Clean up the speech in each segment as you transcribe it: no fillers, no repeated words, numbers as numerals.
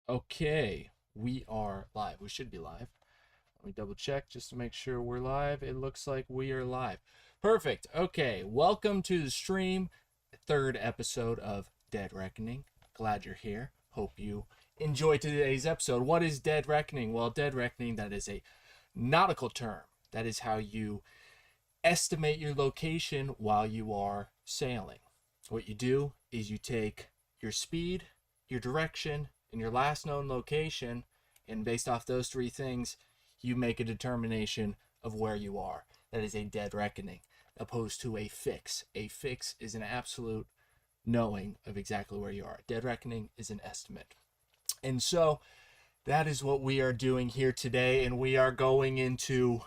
Okay, we are live. We should be live. Let me double check just to make sure we're live. It looks like we are live. Perfect. Okay, welcome to the stream. Third episode of Dead Reckoning. Glad you're here. Hope you enjoy today's episode. What is Dead Reckoning? Well, Dead Reckoning, that is a nautical term. That is how you estimate your location while you are sailing. What you do is you take your speed, your direction, and your last known location, and based off those three things, you make a determination of where you are. That is a dead reckoning, opposed to a fix. A fix is an absolute knowing of exactly where you are. Dead reckoning is an estimate. And so that is what we are doing here today, and we are going into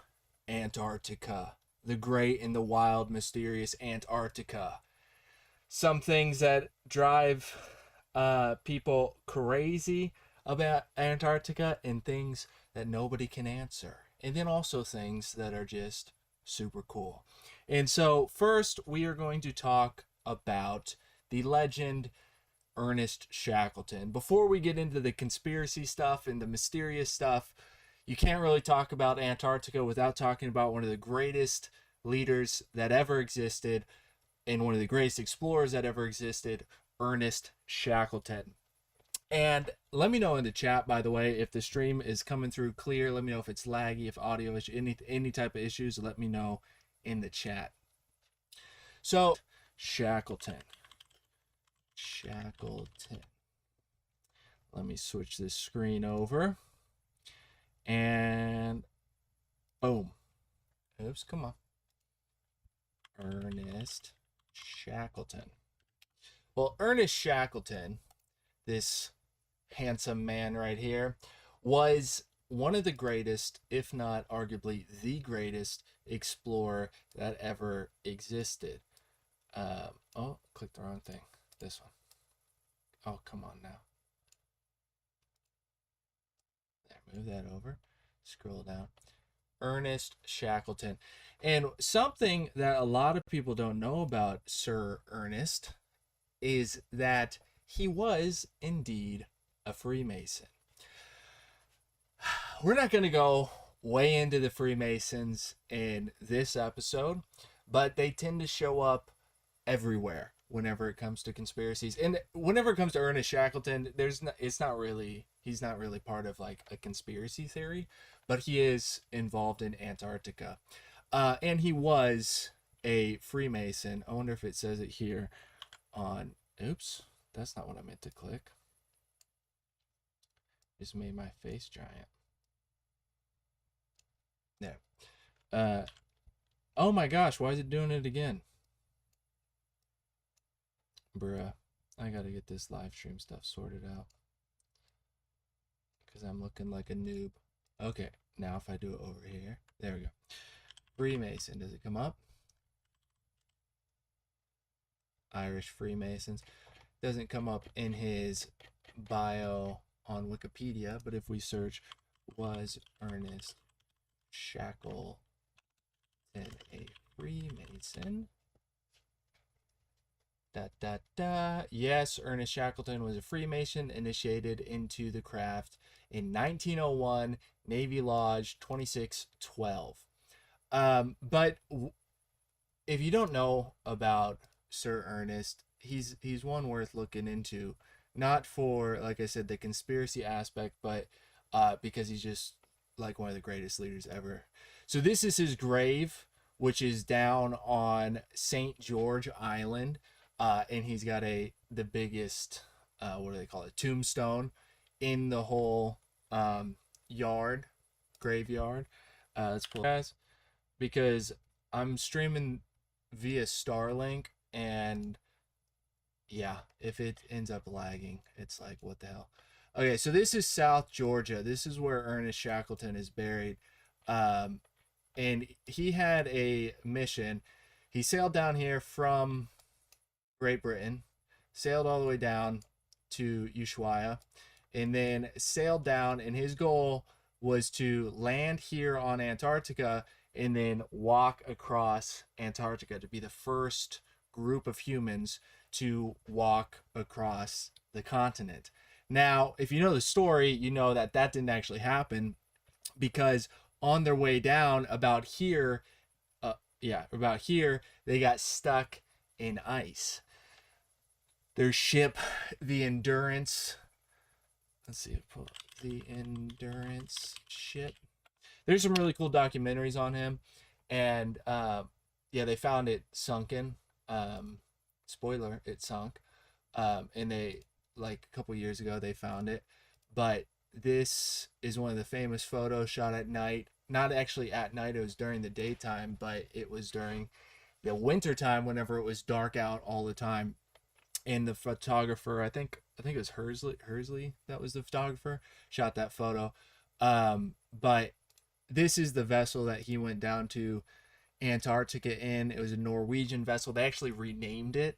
Antarctica, the great and the wild, mysterious Antarctica. Some things that drive people crazy about Antarctica, and things that nobody can answer. And then also things that are just super cool. And so, first, we are going to talk about the legend Ernest Shackleton. Before we get into the conspiracy stuff and the mysterious stuff, you can't really talk about Antarctica without talking about one of the greatest leaders that ever existed and one of the greatest explorers that ever existed, Ernest Shackleton. And let me know in the chat, by the way, if the stream is coming through clear. Let me know if it's laggy, if audio issue, any type of issues. Let me know in the chat. So, Shackleton. Let me switch this screen over. And boom. Oops, come on. Ernest Shackleton. Well, Ernest Shackleton, this handsome man right here, was one of the greatest, if not arguably the greatest explorer that ever existed. Oh, clicked the wrong thing. This one. Oh, come on now. There, move that over. Scroll down. Ernest Shackleton. And something that a lot of people don't know about Sir Ernest is that he was indeed a Freemason. We're not going to go way into the Freemasons in this episode, but they tend to show up everywhere whenever it comes to conspiracies. And whenever it comes to Ernest Shackleton, he's not really part of like a conspiracy theory, but he is involved in Antarctica. And he was a Freemason. I wonder if it says it here on, oops, that's not what I meant to click. Just made my face giant. There. Oh my gosh, why is it doing it again? Bruh, I gotta get this live stream stuff sorted out, because I'm looking like a noob. Okay, now if I do it over here, there we go. Freemason, does it come up? Irish Freemasons. Doesn't come up in his bio on Wikipedia, but if we search, was Ernest Shackleton a Freemason? Yes, Ernest Shackleton was a Freemason, initiated into the craft in 1901, Navy Lodge 2612. But if you don't know about Sir Ernest, he's one worth looking into, not for, like I said, the conspiracy aspect, but because he's just like one of the greatest leaders ever. So this is his grave, which is down on St. George Island. And he's got the biggest, what do they call it, tombstone in the whole graveyard. Let's pull guys, because I'm streaming via Starlink, and yeah, if it ends up lagging, it's like, what the hell. Okay, so this is South Georgia. This is where Ernest Shackleton is buried. And he had a mission. He sailed down here from Great Britain, sailed all the way down to Ushuaia, and then sailed down, and his goal was to land here on Antarctica and then walk across Antarctica to be the first group of humans to walk across the continent. Now, if you know the story, you know that that didn't actually happen, because on their way down about here, about here, they got stuck in ice. Their ship, the Endurance, let's see, the Endurance ship. There's some really cool documentaries on him, and yeah, they found it sunken. Spoiler, it sunk. And they, like a couple years ago, they found it. But this is one of the famous photos shot at night. Not actually at night, it was during the daytime, but it was during the winter time whenever it was dark out all the time. And the photographer, I think it was Hersley, that was the photographer, shot that photo. But this is the vessel that he went down to Antarctica in. It was a Norwegian vessel. They actually renamed it,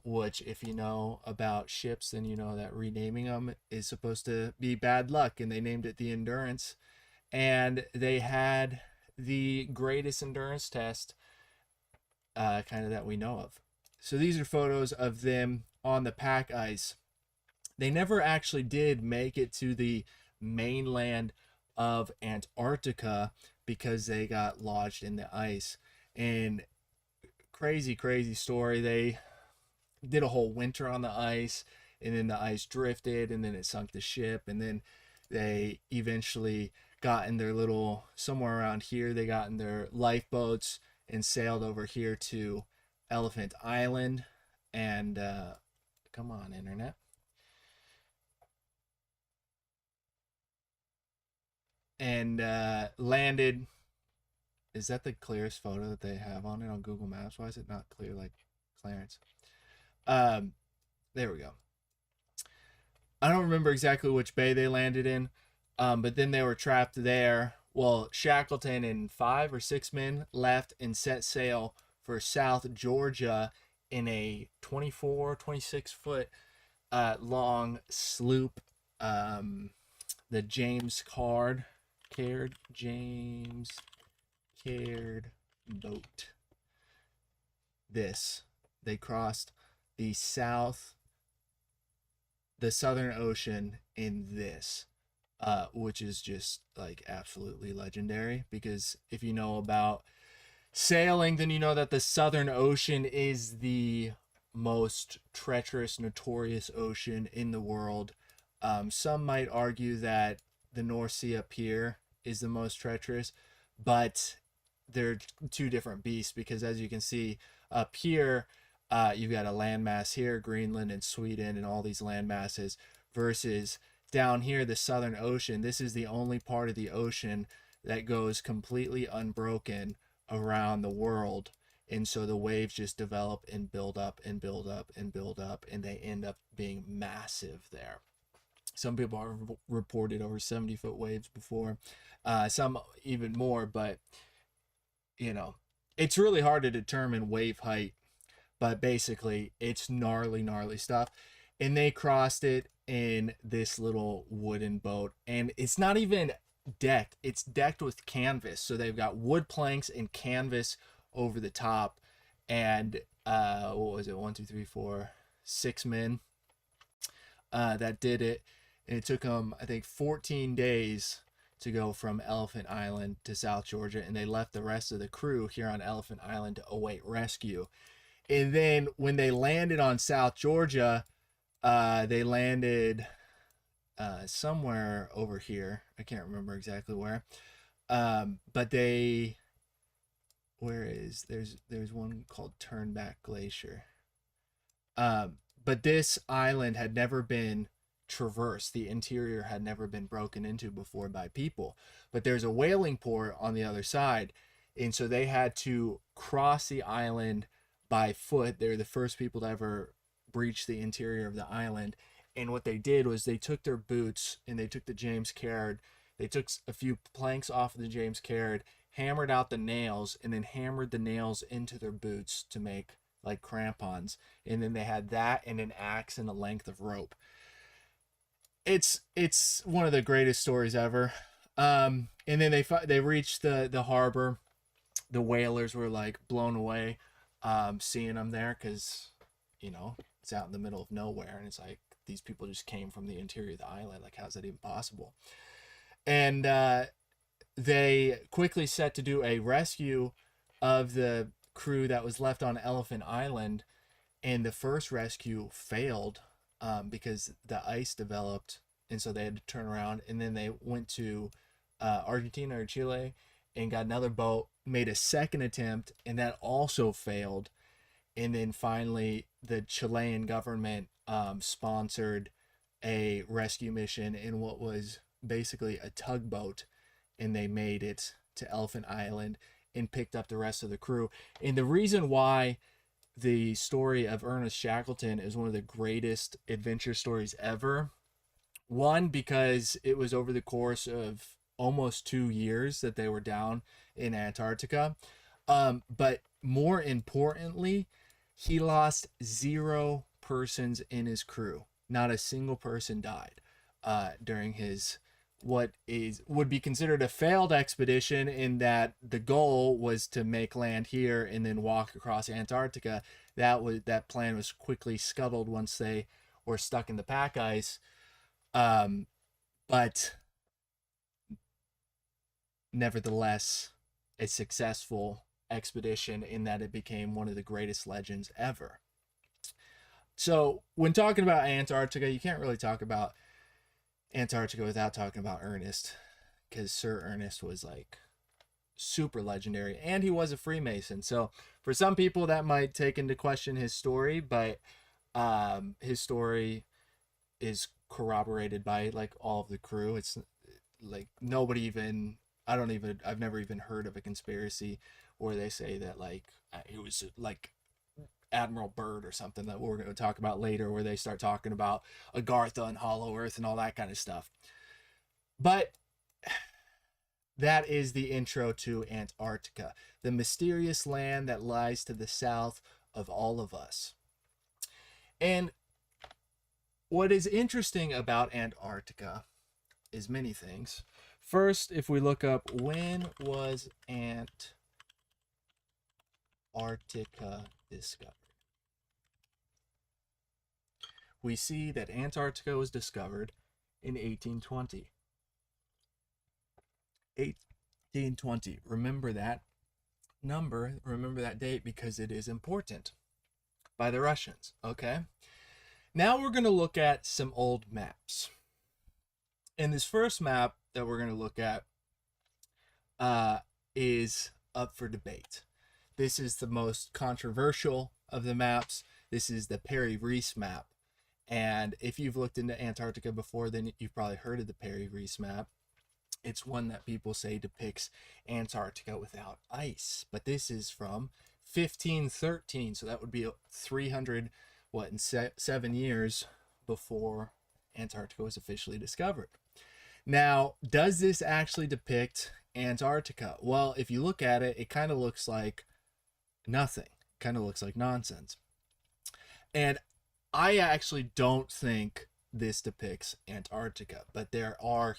which, if you know about ships, then you know that renaming them is supposed to be bad luck, and they named it the Endurance. And they had the greatest endurance test kind of that we know of. So these are photos of them on the pack ice. They never actually did make it to the mainland of Antarctica because they got lodged in the ice. And crazy story, they did a whole winter on the ice, and then the ice drifted, and then it sunk the ship, and then they eventually got in their little, somewhere around here, they got in their lifeboats and sailed over here to Elephant Island. And come on, internet. And landed. Is that the clearest photo that they have on it on Google Maps? Why is it not clear like Clarence? There we go. I don't remember exactly which bay they landed in, but then they were trapped there. Well, Shackleton and 5 or 6 men left and set sail for South Georgia in a 26 foot long sloop, the James Caird boat. They crossed the Southern Ocean in this, which is just like absolutely legendary, because if you know about sailing, then you know that the Southern Ocean is the most treacherous, notorious ocean in the world. Some might argue that the North Sea up here is the most treacherous, but they're two different beasts, because as you can see up here, you've got a landmass here, Greenland and Sweden and all these land masses, versus down here, the Southern Ocean. This is the only part of the ocean that goes completely unbroken around the world. And so the waves just develop and build up and build up and build up, and they end up being massive there. Some people have reported over 70-foot waves before, some even more, but you know, it's really hard to determine wave height, but basically it's gnarly stuff. And they crossed it in this little wooden boat, and it's not even decked, it's decked with canvas. So they've got wood planks and canvas over the top. And what was it, 1 2 3 4 6 men that did it. And it took them, I think, 14 days to go from Elephant Island to South Georgia, and they left the rest of the crew here on Elephant Island to await rescue. And then when they landed on South Georgia, they landed somewhere over here. I can't remember exactly where. But there's one called Turnback Glacier. But this island had never been traversed. The interior had never been broken into before by people. But there's a whaling port on the other side, and so they had to cross the island by foot. They're the first people to ever breach the interior of the island. And what they did was they took their boots and they took the James Caird. They took a few planks off of the James Caird, hammered out the nails, and then hammered the nails into their boots to make like crampons. And then they had that and an axe and a length of rope. It's one of the greatest stories ever. And then they reached the harbor. The whalers were like blown away seeing them there, because you know It's out in the middle of nowhere, and it's like these people just came from the interior of the island. Like, how's that even possible? And they quickly set to do a rescue of the crew that was left on Elephant Island, and the first rescue failed because the ice developed, and so they had to turn around, and then they went to Argentina or Chile and got another boat, made a second attempt, and that also failed. And then finally the Chilean government sponsored a rescue mission in what was basically a tugboat, and they made it to Elephant Island and picked up the rest of the crew. And the reason why the story of Ernest Shackleton is one of the greatest adventure stories ever, one, because it was over the course of almost 2 years that they were down in Antarctica, but more importantly, he lost 0 persons in his crew. Not a single person died during his would be considered a failed expedition, in that the goal was to make land here and then walk across Antarctica. That plan was quickly scuttled once they were stuck in the pack ice. But nevertheless, a successful expedition in that it became one of the greatest legends ever. So when talking about Antarctica, you can't really talk about Antarctica without talking about Ernest, because Sir Ernest was like super legendary, and he was a Freemason. So for some people that might take into question his story, but his story is corroborated by like all of the crew. It's like nobody even, I've never even heard of a conspiracy where they say that like it was like Admiral Byrd or something that we're going to talk about later, where they start talking about Agartha and Hollow Earth and all that kind of stuff. But that is the intro to Antarctica, the mysterious land that lies to the south of all of us. And what is interesting about Antarctica is many things. First, if we look up, when was Antarctica discovered? We see that Antarctica was discovered in 1820. 1820. Remember that number, remember that date, because it is important, by the Russians. Okay? Now we're going to look at some old maps. And this first map that we're going to look at is up for debate. This is the most controversial of the maps. This is the Perry-Reese map. And if you've looked into Antarctica before, then you've probably heard of the Perry-Reese map. It's one that people say depicts Antarctica without ice. But this is from 1513, so that would be 7 years before Antarctica was officially discovered. Now, does this actually depict Antarctica? Well, if you look at it, it kind of looks like nothing. Kind of looks like nonsense. And I actually don't think this depicts Antarctica, but there are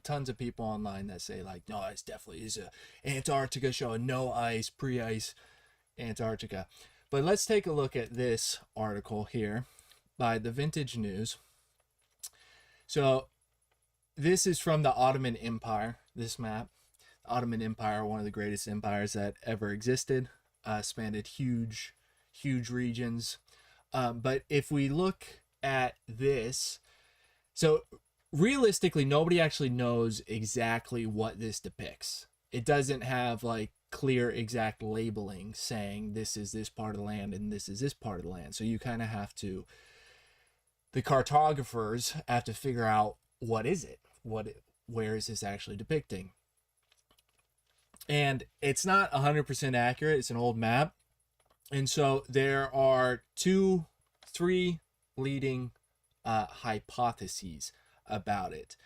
tons of people online that say like, no, it definitely is a Antarctica showing no ice, pre-ice Antarctica. But let's take a look at this article here by the Vintage News. So this is from the Ottoman Empire, this map. The Ottoman Empire, one of the greatest empires that ever existed, spanned huge regions. But if we look at this, so realistically, nobody actually knows exactly what this depicts. It doesn't have like clear exact labeling saying this is this part of the land and this is this part of the land. So you kind of have to, the cartographers have to figure out what is it? Where is this actually depicting? And it's not 100% accurate. It's an old map. And so there are 3 leading hypotheses about it.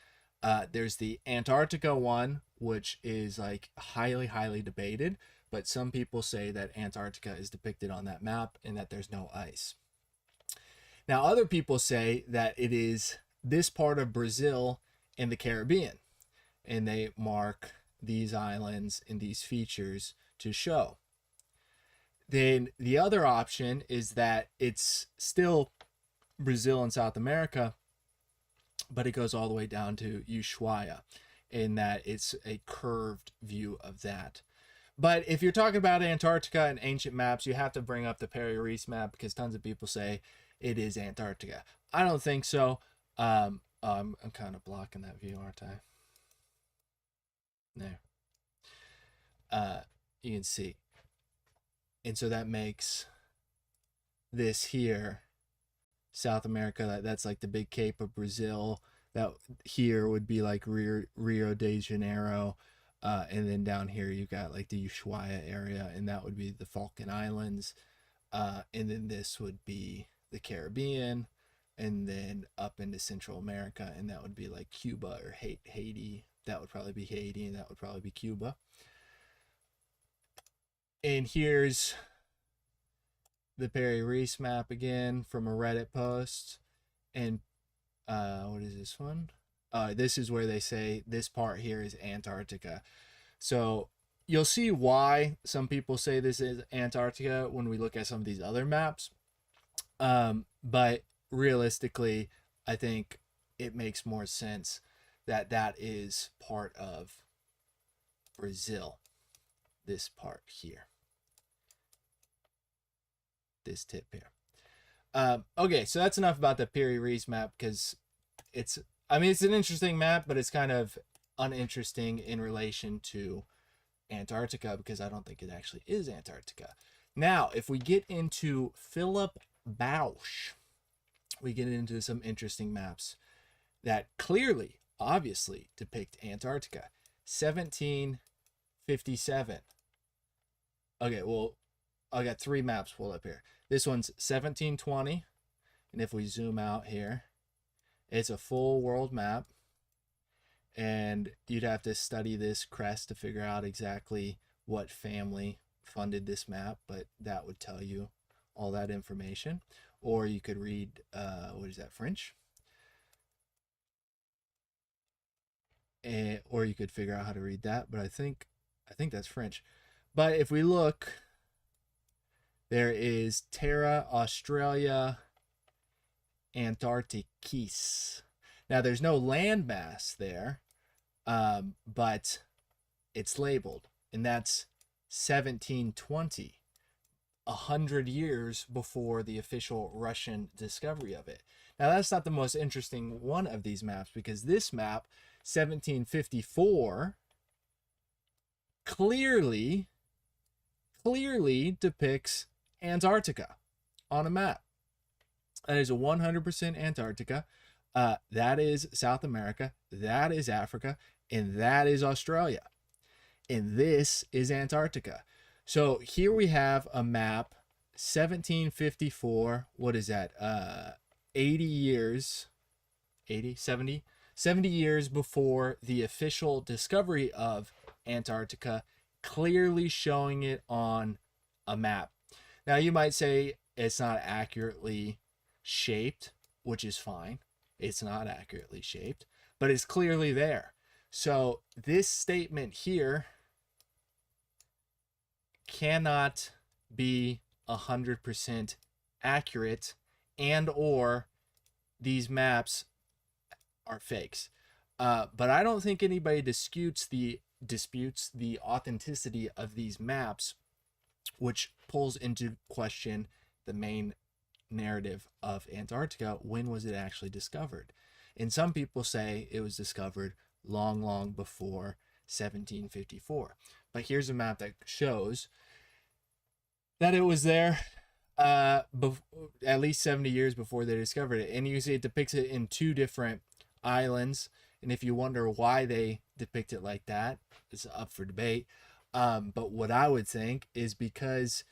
There's the Antarctica one, which is like highly debated, but some people say that Antarctica is depicted on that map and that there's no ice. Now, other people say that it is this part of Brazil and the Caribbean, and they mark these islands and these features to show. Then the other option is that it's still Brazil and South America, but it goes all the way down to Ushuaia, in that it's a curved view of that. But if you're talking about Antarctica and ancient maps, you have to bring up the Perry-Reese map, because tons of people say it is Antarctica. I don't think so. I'm kind of blocking that view, aren't I? There. You can see. And so that makes this here South America. That's like the big Cape of Brazil. That here would be like Rio de Janeiro. And then down here you got like the Ushuaia area, and that would be the Falkland Islands. And then this would be the Caribbean, and then up into Central America, and that would be like Cuba or Haiti. That would probably be Haiti, and that would probably be Cuba. And here's the Perry-Reese map again from a Reddit post. And what is this one? This is where they say this part here is Antarctica. So you'll see why some people say this is Antarctica when we look at some of these other maps. But realistically, I think it makes more sense that that is part of Brazil. This part here. This tip here. Okay, so that's enough about the Perry-Reese map, because it's an interesting map, but it's kind of uninteresting in relation to Antarctica, because I don't think it actually is Antarctica. Now, if we get into Philip Bausch, we get into some interesting maps that clearly, obviously, depict Antarctica. 1757. Okay, well, I got three maps pulled up here. This one's 1720, and if we zoom out here, it's a full world map, and you'd have to study this crest to figure out exactly what family funded this map, but that would tell you all that information. Or you could read, what is that, French? Or you could figure out how to read that, but I think that's French. But if we look, there is Terra Australia Antarcticis. Now, there's no landmass there, but it's labeled, and that's 1720, 100 years before the official Russian discovery of it. Now, that's not the most interesting one of these maps, because this map, 1754, clearly depicts Antarctica on a map. That is a 100% Antarctica. That is South America. That is Africa. And that is Australia. And this is Antarctica. So here we have a map, 1754. What is that? 80 years, 80, 70? 70 years before the official discovery of Antarctica, clearly showing it on a map. Now, you might say it's not accurately shaped, which is fine. It's not accurately shaped, but it's clearly there. So this statement here cannot be 100% accurate, and or these maps are fakes. But I don't think anybody disputes the authenticity of these maps, which pulls into question the main narrative of Antarctica. When was it actually discovered? And some people say it was discovered long before 1754. But here's a map that shows that it was there at least 70 years before they discovered it. And you see it depicts it in two different islands. And if you wonder why they depict it like that, it's up for debate. But what I would think is because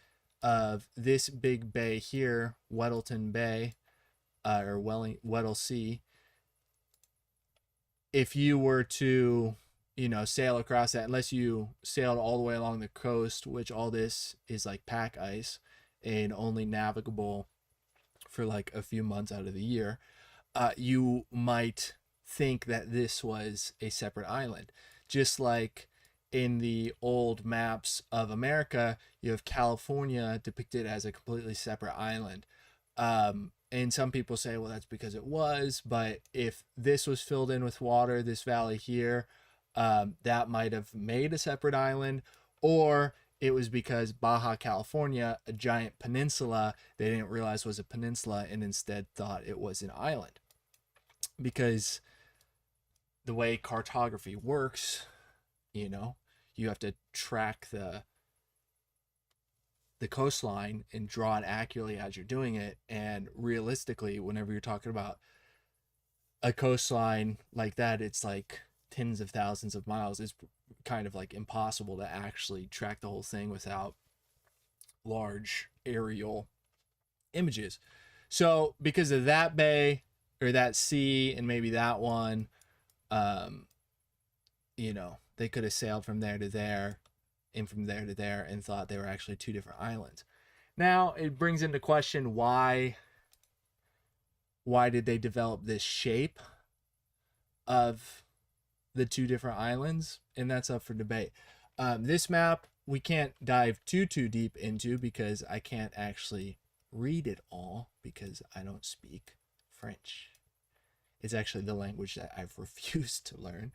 of this big bay here, Weddellton Bay, or Weddell Sea. If you were to, sail across that, unless you sailed all the way along the coast, which all this is like pack ice and only navigable for like a few months out of the year, you might think that this was a separate island. Just like in the old maps of America, you have California depicted as a completely separate island. And some people say, well, that's because it was, but if this was filled in with water, this valley here, that might have made a separate island, or it was because Baja California, a giant peninsula, they didn't realize was a peninsula and instead thought it was an island. Because the way cartography works, you know, you have to track the coastline and draw it accurately as you're doing it. And realistically, whenever you're talking about a coastline like that, it's like tens of thousands of miles. It's kind of like impossible to actually track the whole thing without large aerial images. So because of that bay or that sea and maybe that one, you know, they could have sailed from there to there and from there to there and thought they were actually two different islands. Now it brings into question why did they develop this shape of the two different islands? And that's up for debate. This map we can't dive too deep into because I can't actually read it all because I don't speak French. It's actually the language that I've refused to learn.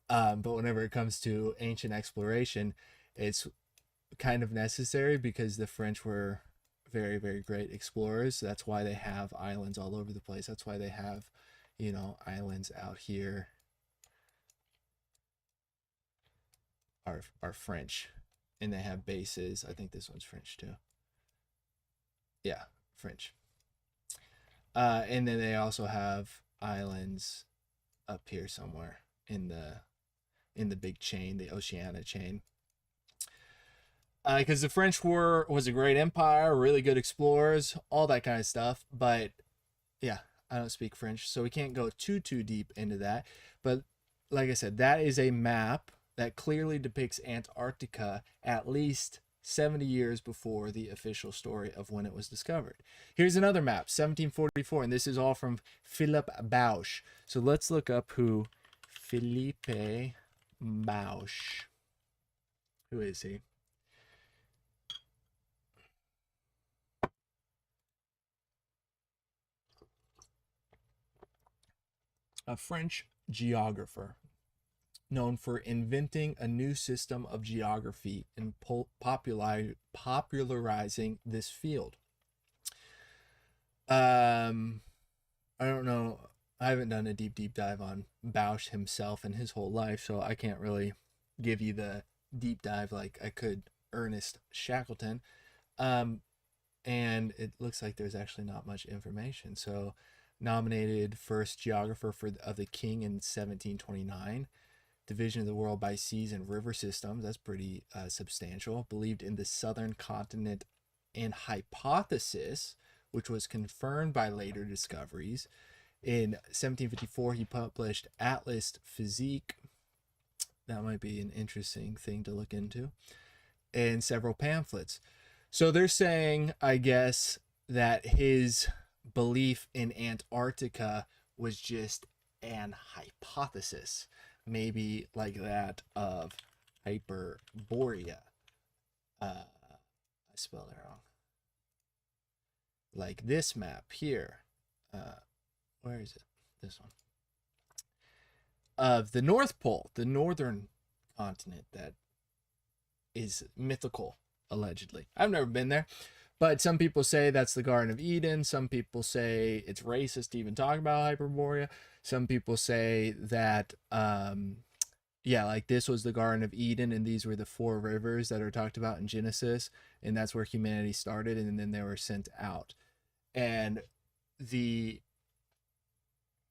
But whenever it comes to ancient exploration, it's kind of necessary because the French were very, very great explorers. So that's why they have islands all over the place. That's why they have, you know, islands out here are French. And they have bases. I think this one's French too. Yeah, French. And then they also have islands up here somewhere in the big chain, the Oceania chain. Because the French was a great empire, really good explorers, all that kind of stuff. But yeah, I don't speak French, so we can't go too deep into that. But like I said, that is a map that clearly depicts Antarctica at least 70 years before the official story of when it was discovered. Here's another map, 1744, and this is all from Philip Bausch. So let's look up who Philippe Bausch. Who is he? A French geographer known for inventing a new system of geography and popularizing this field. I don't know. I haven't done a deep dive on Bausch himself and his whole life, so I can't really give you the deep dive like I could Ernest Shackleton. And it looks like there's actually not much information. So nominated first geographer of the king in 1729. Division of the world by seas and river systems. That's pretty substantial. Believed in the southern continent and hypothesis, which was confirmed by later discoveries. In 1754, he published Atlas Physique. That might be an interesting thing to look into. And several pamphlets. So they're saying, I guess, that his belief in Antarctica was just an hypothesis. Maybe like that of Hyperborea. I spelled it wrong. Like this map here. Where is it? This one. Of the North Pole, the northern continent that is mythical, allegedly. I've never been there. But some people say that's the Garden of Eden. Some people say it's racist to even talk about Hyperborea. Some people say that, yeah, like this was the Garden of Eden, and these were the 4 rivers that are talked about in Genesis, and that's where humanity started, and then they were sent out. And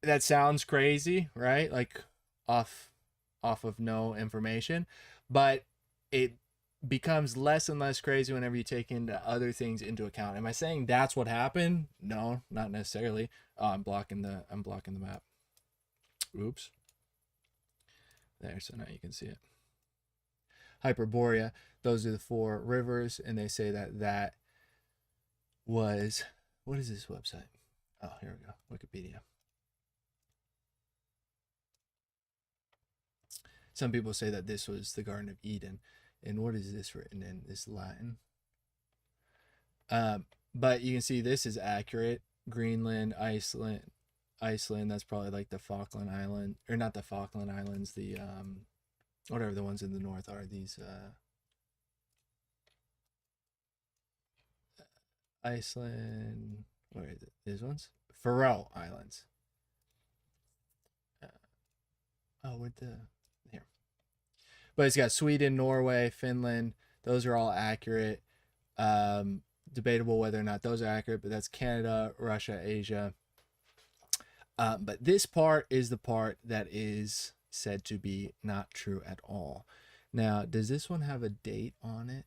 that sounds crazy, right? Like off of no information, but it becomes less and less crazy whenever you take into other things into account. Am I saying that's what happened? No, not necessarily. Oh, I'm blocking the map. Oops. There, so now you can see it. Hyperborea, those are the 4 rivers, and they say that was, what is this website? Oh, here we go, Wikipedia. Some people say that this was the Garden of Eden. And what is this written in? This Latin. But you can see this is accurate. Greenland, Iceland. That's probably like the Falkland Island, or not the Falkland Islands. The whatever the ones in the north are. These Iceland. Where is it? These ones. Faroe Islands. Where'd the here? But it's got Sweden, Norway, Finland. Those are all accurate. Debatable whether or not those are accurate, but that's Canada, Russia, Asia. But this part is the part that is said to be not true at all. Now, does this one have a date on it?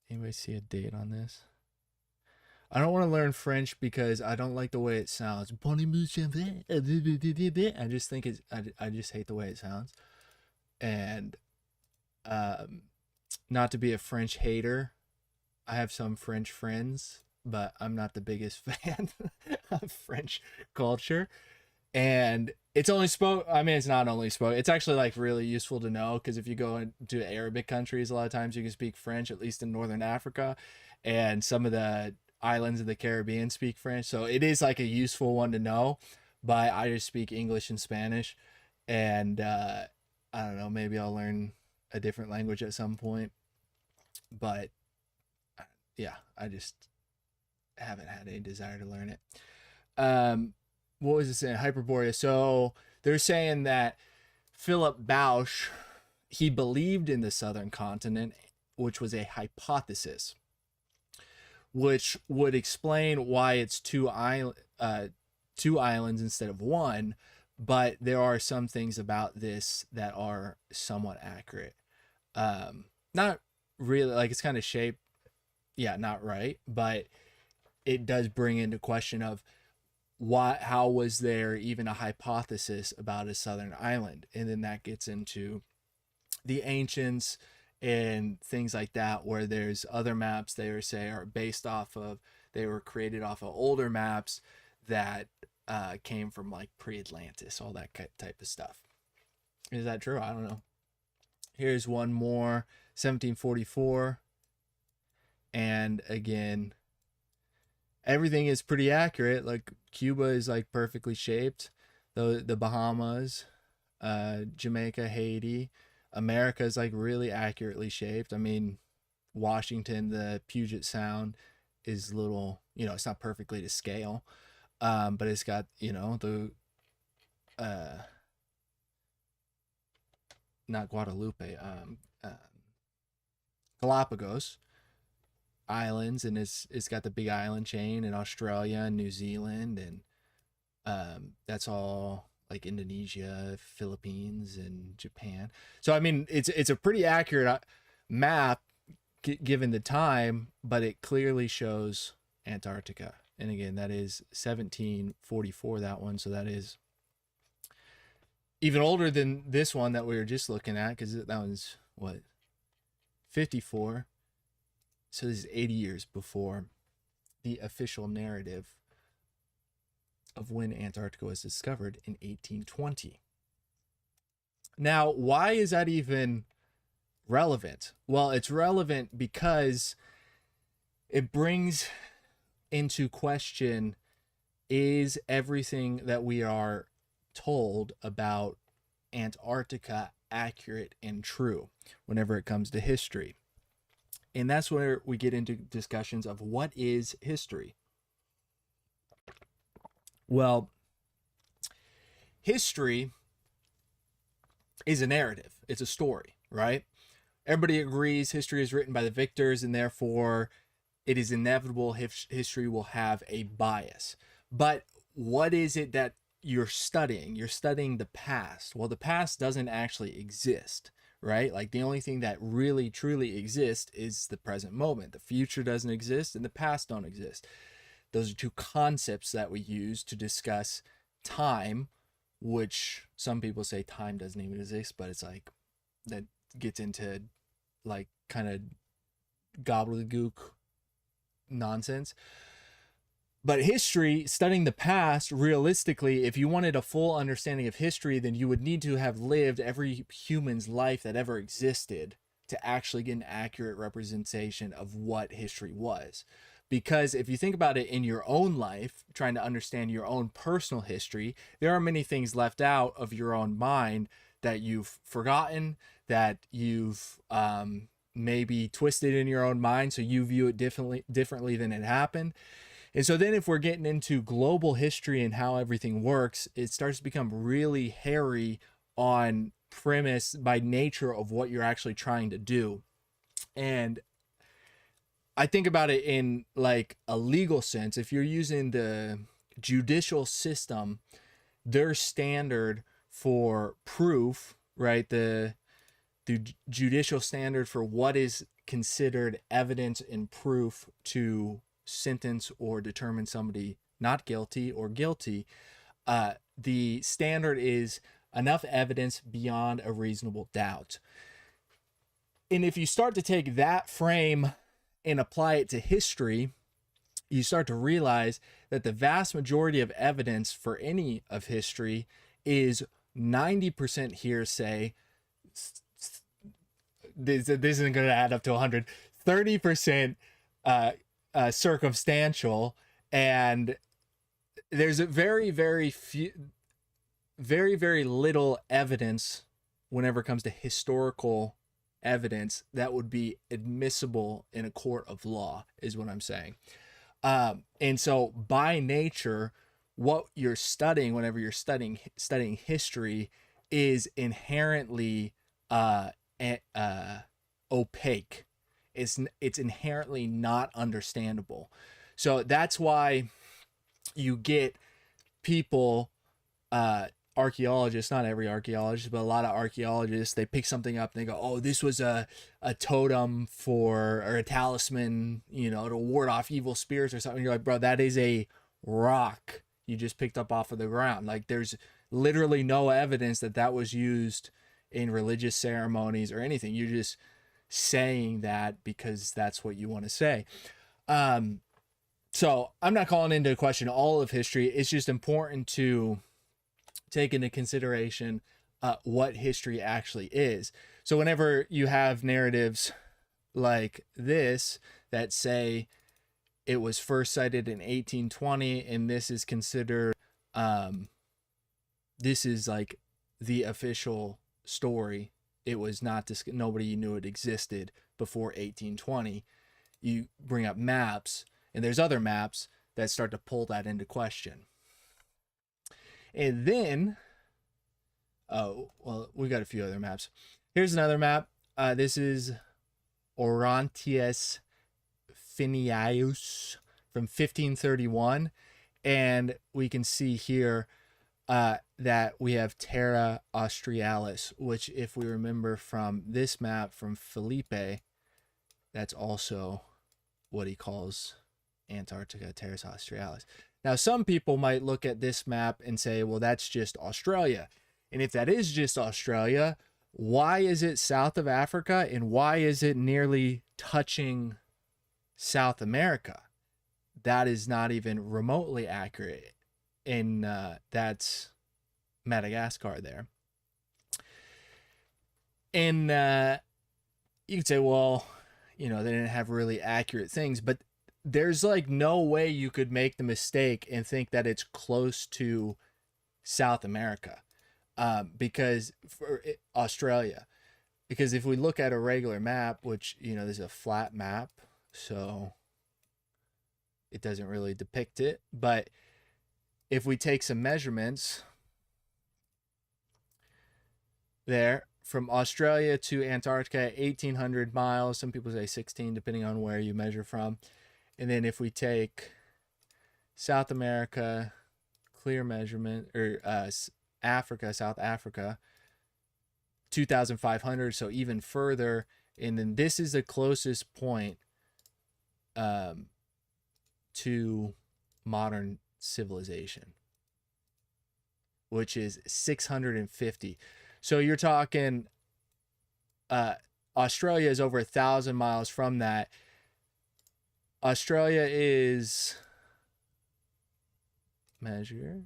Anybody see a date on this? I don't want to learn French because I don't like the way it sounds. I just think it's, I just hate the way it sounds. And not to be a French hater, I have some French friends, but I'm not the biggest fan of French culture. And it's only spoke, I mean, it's not only spoke, it's actually like really useful to know, because if you go into Arabic countries, a lot of times you can speak French, at least in Northern Africa, and some of the islands of the Caribbean speak French. So it is like a useful one to know, but I just speak English and Spanish. And I don't know, maybe I'll learn a different language at some point. But yeah, I just haven't had any desire to learn it. What was it saying? Hyperborea. So they're saying that Philip Bausch, he believed in the southern continent, which was a hypothesis, which would explain why it's two islands instead of one. But there are some things about this that are somewhat accurate. Not really, like it's kind of shaped, yeah, not right, but it does bring into question of how was there even a hypothesis about a southern island? And then that gets into the ancients and things like that, where there's other maps they say are based off of, they were created off of older maps that came from like pre-Atlantis, all that type of stuff. Is that true? I don't know. Here's one more, 1744. And again, everything is pretty accurate. Like Cuba is like perfectly shaped. The Bahamas, Jamaica, Haiti, America is like really accurately shaped. I mean, Washington, the Puget Sound is little, you know, it's not perfectly to scale, but it's got, you know, the not Guadalupe, Galapagos Islands, and it's got the big island chain in Australia and New Zealand, and that's all like Indonesia, Philippines, and Japan. So I mean, it's a pretty accurate map given the time, but it clearly shows Antarctica. And again, that is 1744, that one. So that is even older than this one that we were just looking at, because that one's what, 54. So this is 80 years before the official narrative of when Antarctica was discovered in 1820. Now, why is that even relevant? Well, it's relevant because it brings into question, is everything that we are told about Antarctica accurate and true whenever it comes to history? And that's where we get into discussions of what is history. Well, history is a narrative. It's a story, right? Everybody agrees history is written by the victors, and therefore it is inevitable history will have a bias. But what is it that you're studying? You're studying the past. Well, the past doesn't actually exist, right? Like the only thing that really truly exists is the present moment. The future doesn't exist and the past don't exist. Those are two concepts that we use to discuss time, which some people say time doesn't even exist, but it's like that gets into like kind of gobbledygook nonsense. But history, studying the past, realistically, if you wanted a full understanding of history, then you would need to have lived every human's life that ever existed to actually get an accurate representation of what history was. Because if you think about it in your own life, trying to understand your own personal history, there are many things left out of your own mind that you've forgotten, that you've maybe twisted in your own mind, so you view it differently than it happened. And so then if we're getting into global history and how everything works, it starts to become really hairy on premise by nature of what you're actually trying to do. And I think about it in like a legal sense. If you're using the judicial system, their standard for proof, right? The judicial standard for what is considered evidence and proof to sentence or determine somebody not guilty or guilty, the standard is enough evidence beyond a reasonable doubt. And if you start to take that frame and apply it to history, you start to realize that the vast majority of evidence for any of history is 90% hearsay. This isn't going to add up to 100. 30% circumstantial, and there's a very little evidence whenever it comes to historical evidence that would be admissible in a court of law, is what I'm saying. And so by nature, what you're studying whenever you're studying history is inherently opaque. It's inherently not understandable. So that's why you get people, archaeologists, not every archaeologist, but a lot of archaeologists, they pick something up and they go, oh, this was a totem or a talisman, to ward off evil spirits or something. You're like, bro, that is a rock you just picked up off of the ground. Like, there's literally no evidence that was used in religious ceremonies or anything. You're just saying that because that's what you want to say. So I'm not calling into question all of history. It's just important to take into consideration what history actually is. So whenever you have narratives like this that say it was first cited in 1820 and this is considered, this is like the official story, it was not, nobody knew it existed before 1820. You bring up maps, and there's other maps that start to pull that into question. And then, we got a few other maps. Here's another map. This is Orontius Finiaeus from 1531. And we can see here that we have Terra Australis, which, if we remember from this map from Felipe, that's also what he calls Antarctica, Terra Australis. Now, some people might look at this map and say, well, that's just Australia. And if that is just Australia, why is it south of Africa, and why is it nearly touching South America? That is not even remotely accurate. And that's Madagascar there. And you could say, well, they didn't have really accurate things, but there's like no way you could make the mistake and think that it's close to South America, because for Australia, because if we look at a regular map, which, there's a flat map, so it doesn't really depict it, but if we take some measurements there from Australia to Antarctica, 1,800 miles. Some people say 16, depending on where you measure from. And then if we take South America, clear measurement, or Africa, South Africa, 2,500, so even further. And then this is the closest point to modern civilization, which is 650. So you're talking Australia is over 1,000 miles from that. Australia is measure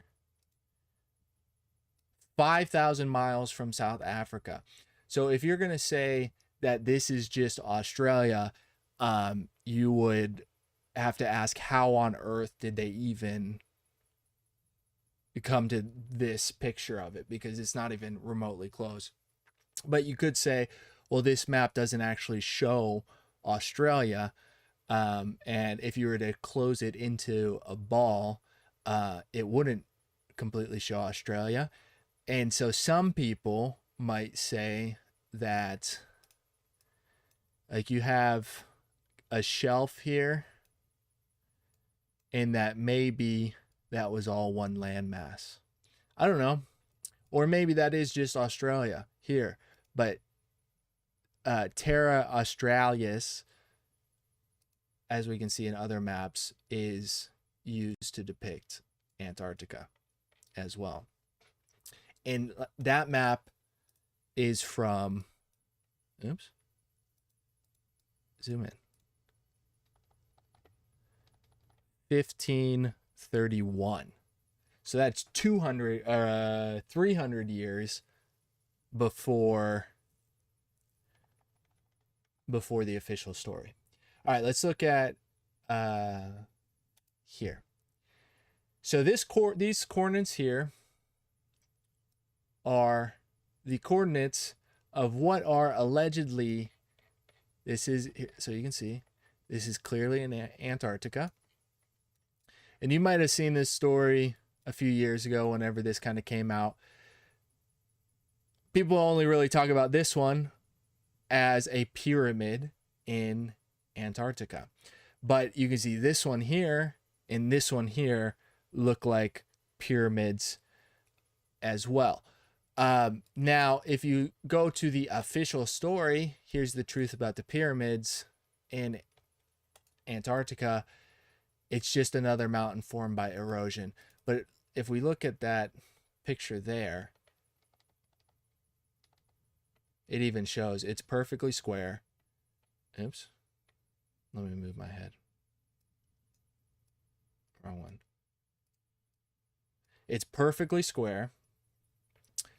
5,000 miles from South Africa. So if you're going to say that this is just Australia, you would have to ask how on earth did they even come to this picture of it, because it's not even remotely close. But you could say, well, this map doesn't actually show Australia, and if you were to close it into a ball, it wouldn't completely show Australia. And so some people might say that, like, you have a shelf here, and that maybe that was all one landmass. I don't know. Or maybe that is just Australia here. But Terra Australis, as we can see in other maps, is used to depict Antarctica as well. And that map is from, oops, zoom in, 1531. So that's 300 years before the official story. All right, let's look at here. So these coordinates here are the coordinates of what are allegedly, this is, so you can see, this is clearly in Antarctica. And you might have seen this story a few years ago whenever this kind of came out. People only really talk about this one as a pyramid in Antarctica. But you can see this one here and this one here look like pyramids as well. Now, if you go to the official story, here's the truth about the pyramids in Antarctica. It's just another mountain formed by erosion. But if we look at that picture there, it even shows it's perfectly square. Oops. Let me move my head. Wrong one. It's perfectly square.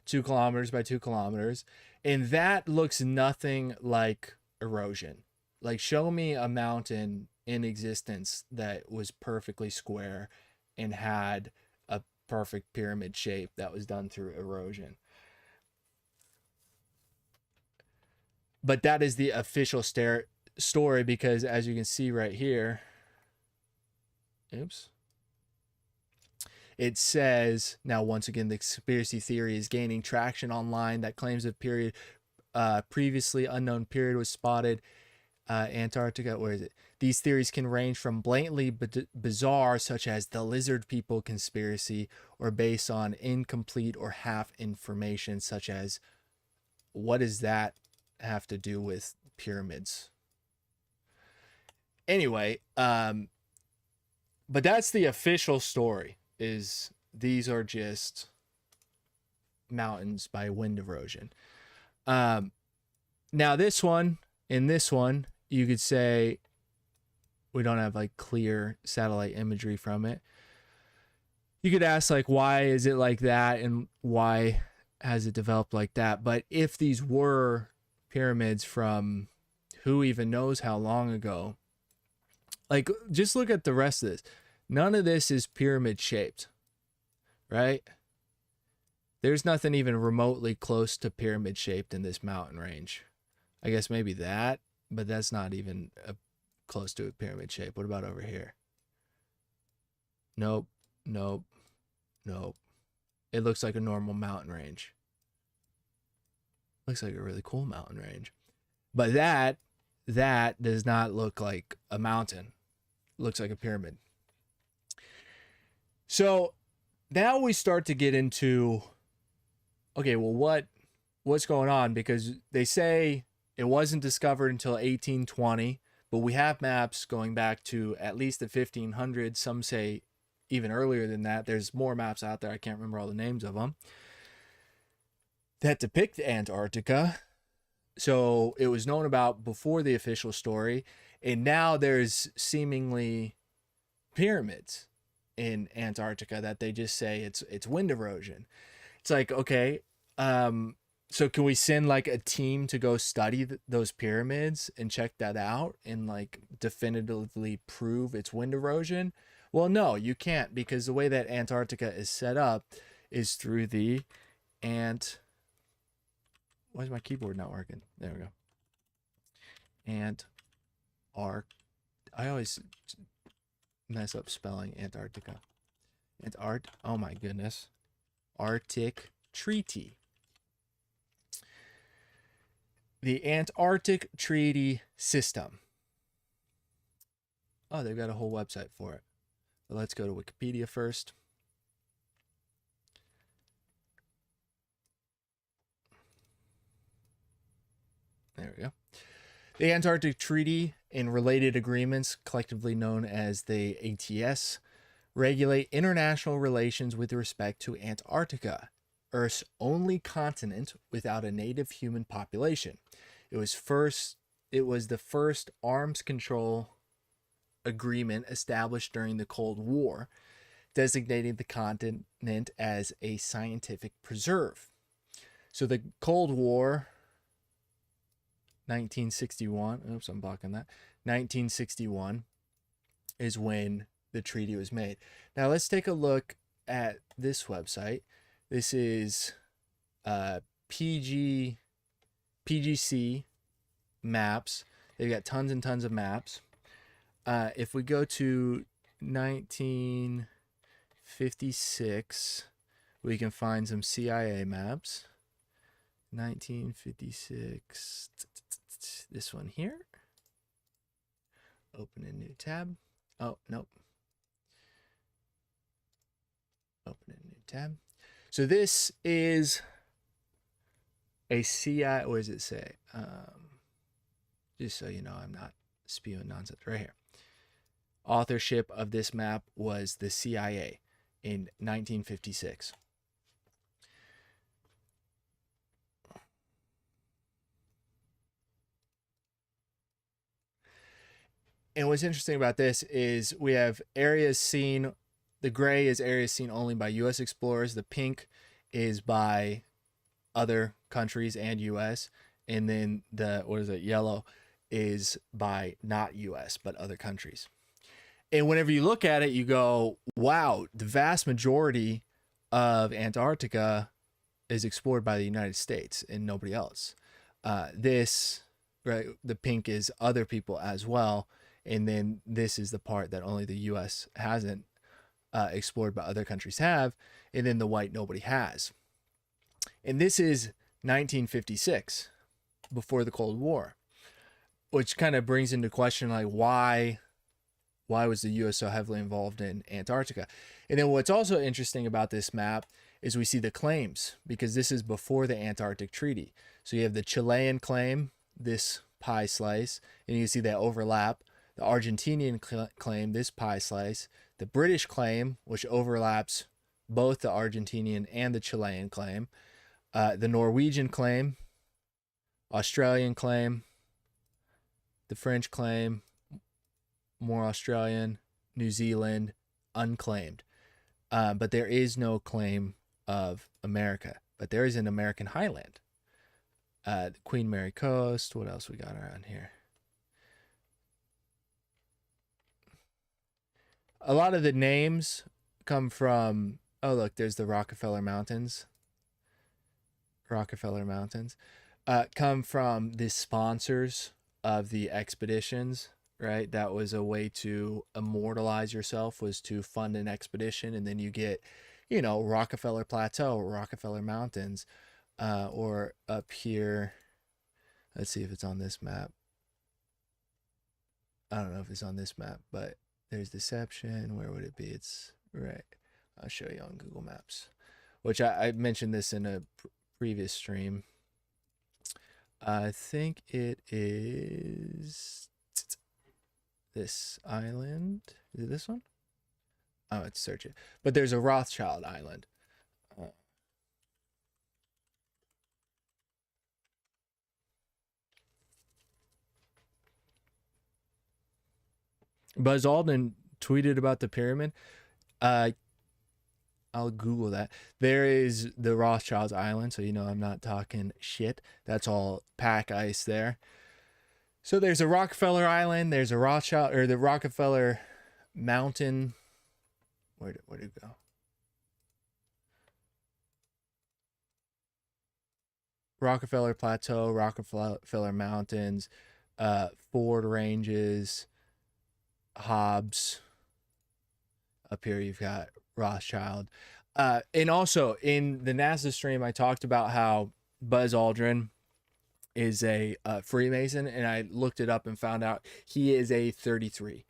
2 kilometers by 2 kilometers. And that looks nothing like erosion. Like, show me a mountain in existence that was perfectly square and had a perfect pyramid shape that was done through erosion. But that is the official story, because as you can see right here, oops, it says, now once again, the conspiracy theory is gaining traction online that claims a period, previously unknown period was spotted. Antarctica, where is it? These theories can range from blatantly bizarre, such as the lizard people conspiracy, or based on incomplete or half information, such as, what does that have to do with pyramids? Anyway, but that's the official story, is these are just mountains by wind erosion. Now this one, in this one, you could say we don't have like clear satellite imagery from it. You could ask, like, why is it like that and why has it developed like that? But if these were pyramids from who even knows how long ago, like, just look at the rest of this. None of this is pyramid shaped, right? There's nothing even remotely close to pyramid shaped in this mountain range. I guess maybe that, but that's not even close to a pyramid shape. What about over here? Nope, nope, nope. It looks like a normal mountain range. Looks like a really cool mountain range. But that does not look like a mountain. It looks like a pyramid. So now we start to get into, okay, well, what's going on? Because they say it wasn't discovered until 1820, but we have maps going back to at least the 1500s. Some say even earlier than that. There's more maps out there. I can't remember all the names of them that depict Antarctica. So it was known about before the official story. And now there's seemingly pyramids in Antarctica that they just say it's wind erosion. It's like, okay, so can we send like a team to go study those pyramids and check that out and like definitively prove it's wind erosion? Well, no, you can't, because the way that Antarctica is set up is through the why is my keyboard not working? There we go. I always mess up spelling Antarctica. Oh my goodness. Arctic Treaty. The Antarctic Treaty System. Oh, they've got a whole website for it. But let's go to Wikipedia first. There we go. The Antarctic Treaty and related agreements, collectively known as the ATS, regulate international relations with respect to Antarctica, Earth's only continent without a native human population. It was the first arms control agreement established during the Cold War, designating the continent as a scientific preserve. So the Cold War, 1961, oops, I'm blocking that. 1961 is when the treaty was made. Now let's take a look at this website. This is PGC maps. They've got tons and tons of maps. If we go to 1956, we can find some CIA maps. 1956, this one here. Open a new tab. Oh, nope. Open a new tab. So this is a CIA, what does it say? Just so you know, I'm not spewing nonsense right here. Authorship of this map was the CIA in 1956. And what's interesting about this is we have areas seen. The gray is areas seen only by U.S. explorers. The pink is by other countries and U.S. And then the, yellow is by not U.S. but other countries. And whenever you look at it, you go, wow, the vast majority of Antarctica is explored by the United States and nobody else. Right, the pink is other people as well. And then this is the part that only the U.S. hasn't explored, but other countries have. And then the white nobody has. And this is 1956, before the Cold War, which kind of brings into question, like, why was the U.S. so heavily involved in Antarctica? And then what's also interesting about this map is we see the claims, because this is before the Antarctic Treaty. So you have the Chilean claim, this pie slice, and you can see that overlap. The Argentinian claim, this pie slice. The British claim, which overlaps both the Argentinian and the Chilean claim. The Norwegian claim. Australian claim. The French claim. More Australian. New Zealand, unclaimed. But there is no claim of America. But there is an American highland. The Queen Mary Coast. What else we got around here? A lot of the names come from, oh, look, there's the Rockefeller Mountains. Rockefeller Mountains come from the sponsors of the expeditions, right? That was a way to immortalize yourself, was to fund an expedition. And then you get, Rockefeller Plateau, Rockefeller Mountains, or up here. Let's see if it's on this map. I don't know if it's on this map, but there's Deception. Where would it be? It's right. I'll show you on Google Maps, which I mentioned this in a previous stream. I think it is this island. Is it this one? Oh, let's search it. But there's a Rothschild Island. Buzz Aldrin tweeted about the pyramid. Uh, I'll Google that. There is the Rothschild's Island, so you know I'm not talking shit. That's all pack ice there. So there's a Rockefeller Island. There's a Rothschild or the Rockefeller Mountain. Where'd it go? Rockefeller Plateau, Rockefeller Mountains, Ford Ranges, Hobbs. Up here you've got Rothschild. And also in the NASA stream, I talked about how Buzz Aldrin is a Freemason, and I looked it up and found out he is a 33.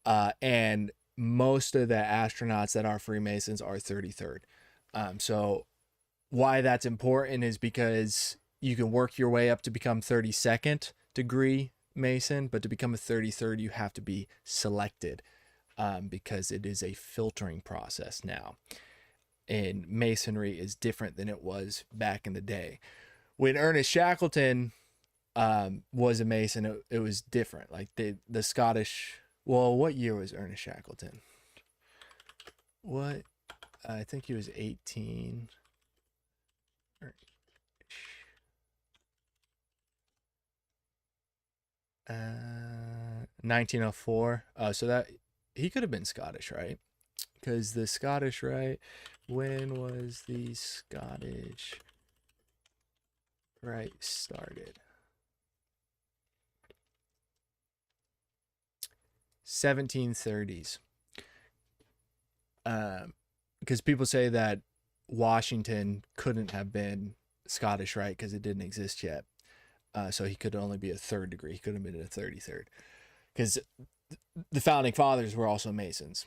And most of the astronauts that are Freemasons are 33rd. So why that's important is because you can work your way up to become 32nd degree Mason, but to become a 33rd, you have to be selected because it is a filtering process now. And Masonry is different than it was back in the day. When Ernest Shackleton was a Mason, it was different. Like the Scottish, well, what year was Ernest Shackleton? What? I think he was 18. 1904. So that he could have been Scottish, right? Because the Scottish Rite, when was the Scottish Rite started? 1730s. Because people say that Washington couldn't have been Scottish Rite because it didn't exist yet. So he could only be a 3rd degree. He could have been a 33rd. Because the founding fathers were also Masons.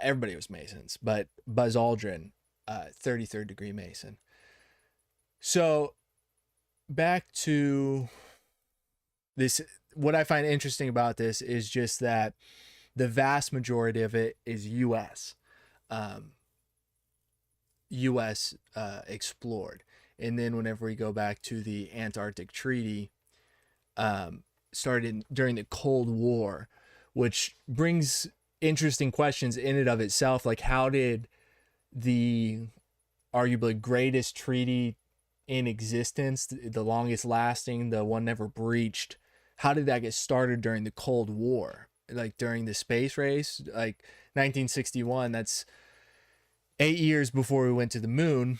Everybody was Masons. But Buzz Aldrin, 33rd degree Mason. So back to this. What I find interesting about this is just that the vast majority of it is U.S. U.S. Explored. And then whenever we go back to the Antarctic Treaty, started during the Cold War, which brings interesting questions in and of itself. Like, how did the arguably greatest treaty in existence, the longest lasting, the one never breached, how did that get started during the Cold War? Like during the space race, like 1961, that's 8 years before we went to the moon.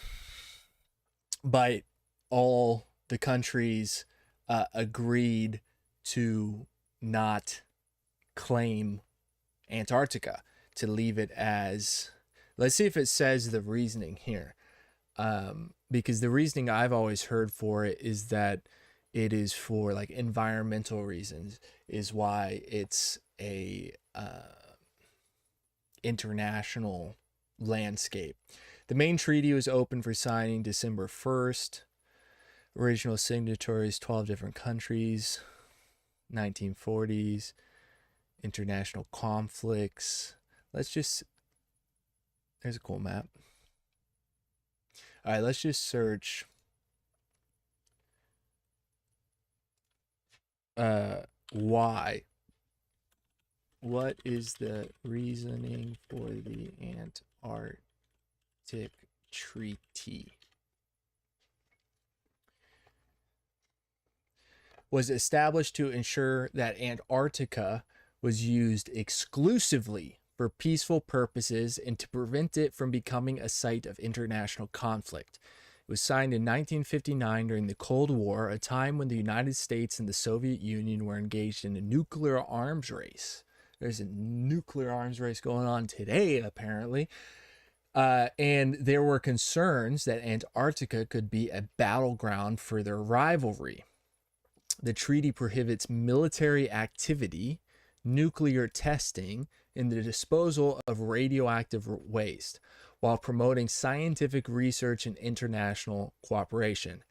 But all the countries agreed to not claim Antarctica, to leave it as, let's see if it says the reasoning here. Because the reasoning I've always heard for it is that it is for like environmental reasons, is why it's a international landscape. The main treaty was open for signing December 1st. Original signatories, 12 different countries. 1940s. International conflicts. Let's just... There's a cool map. All right, let's just search... why? What is the reasoning for the Antarctic Treaty? Was established to ensure that Antarctica was used exclusively for peaceful purposes and to prevent it from becoming a site of international conflict. It was signed in 1959 during the Cold War, a time when the United States and the Soviet Union were engaged in a nuclear arms race. There's a nuclear arms race going on today, apparently. And there were concerns that Antarctica could be a battleground for their rivalry. The treaty prohibits military activity, nuclear testing, and the disposal of radioactive waste, while promoting scientific research and international cooperation.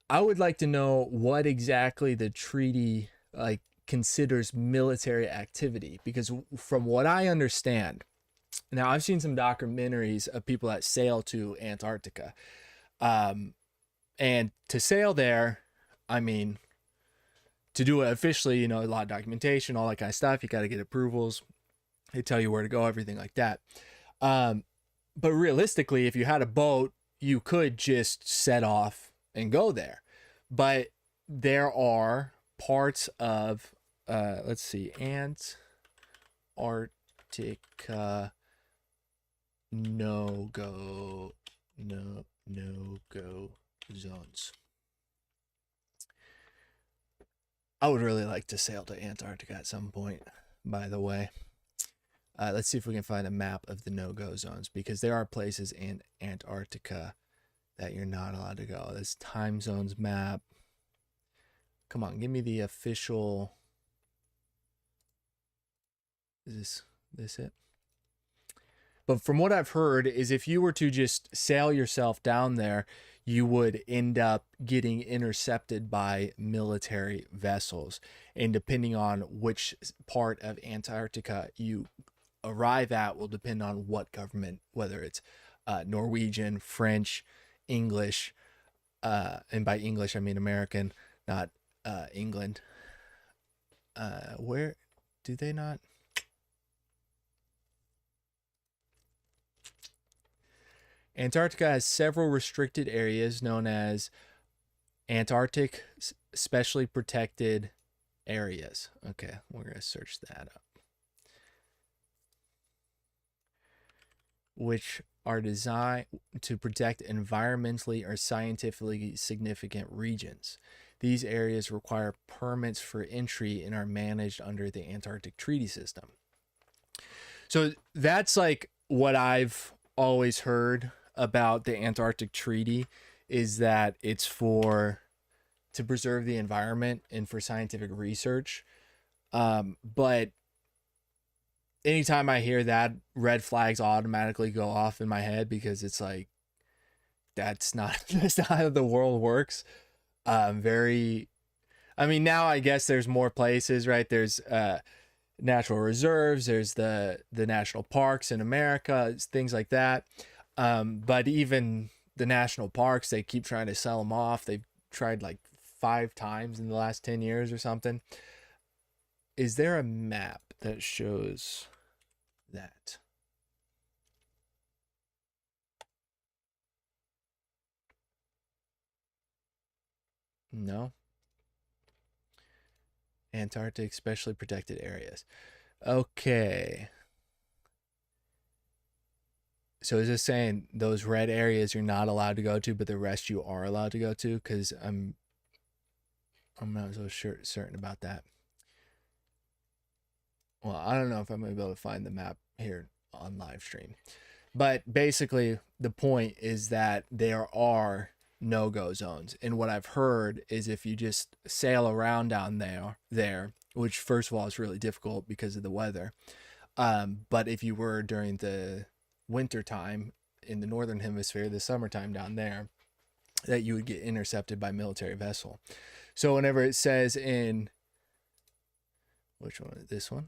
I would like to know what exactly the treaty considers military activity, because from what I understand, now I've seen some documentaries of people that sail to Antarctica, and to sail there, I mean, to do it officially, you know, a lot of documentation, all that kind of stuff. You got to get approvals. They tell you where to go, everything like that. But realistically, if you had a boat, you could just set off and go there. But there are parts of, let's see, Antarctica no-go zones. I would really like to sail to Antarctica at some point, by the way. Let's see if we can find a map of the no-go zones, because there are places in Antarctica that you're not allowed to go. This time zones map. Come on, give me the official. Is this it? But from what I've heard is if you were to just sail yourself down there, you would end up getting intercepted by military vessels. And depending on which part of Antarctica you arrive at will depend on what government, whether it's Norwegian, French, English, and by English I mean American, not England. Where do they not? Antarctica has several restricted areas known as Antarctic Specially Protected Areas. Okay, we're going to search that up. Which are designed to protect environmentally or scientifically significant regions. These areas require permits for entry and are managed under the Antarctic Treaty system. So that's like what I've always heard about the Antarctic Treaty, is that it's to preserve the environment and for scientific research. But anytime I hear that, red flags automatically go off in my head, because it's like, that's not how the world works. I mean, now I guess there's more places, right? There's natural reserves, there's the national parks in America, things like that. But even the national parks, they keep trying to sell them off. They've tried like 5 times in the last 10 years or something. Is there a map that shows that? No. Antarctic Specially Protected Areas. Okay. So is this saying those red areas you're not allowed to go to, but the rest you are allowed to go to? Because I'm not so certain about that. Well, I don't know if I'm going to be able to find the map here on live stream. But basically, the point is that there are no-go zones. And what I've heard is if you just sail around down there, which first of all is really difficult because of the weather. But if you were during the winter time in the northern hemisphere, the summertime down there, that you would get intercepted by military vessel. So whenever it says in, which one is this one,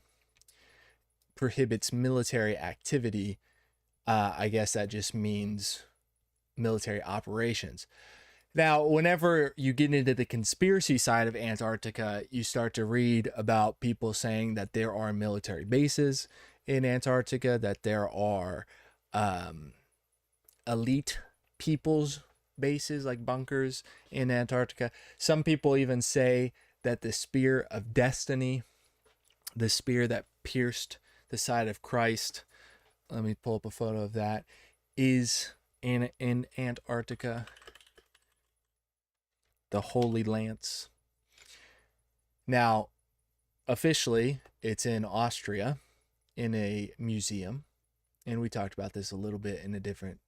prohibits military activity, I guess that just means military operations. Now, whenever you get into the conspiracy side of Antarctica, you start to read about people saying that there are military bases in Antarctica, that there are elite people's bases like bunkers in Antarctica. Some people even say that the spear of destiny, the spear that pierced the side of Christ, let me pull up a photo of that, is in Antarctica. The Holy Lance. Now, officially, it's in Austria in a museum. And we talked about this a little bit in a different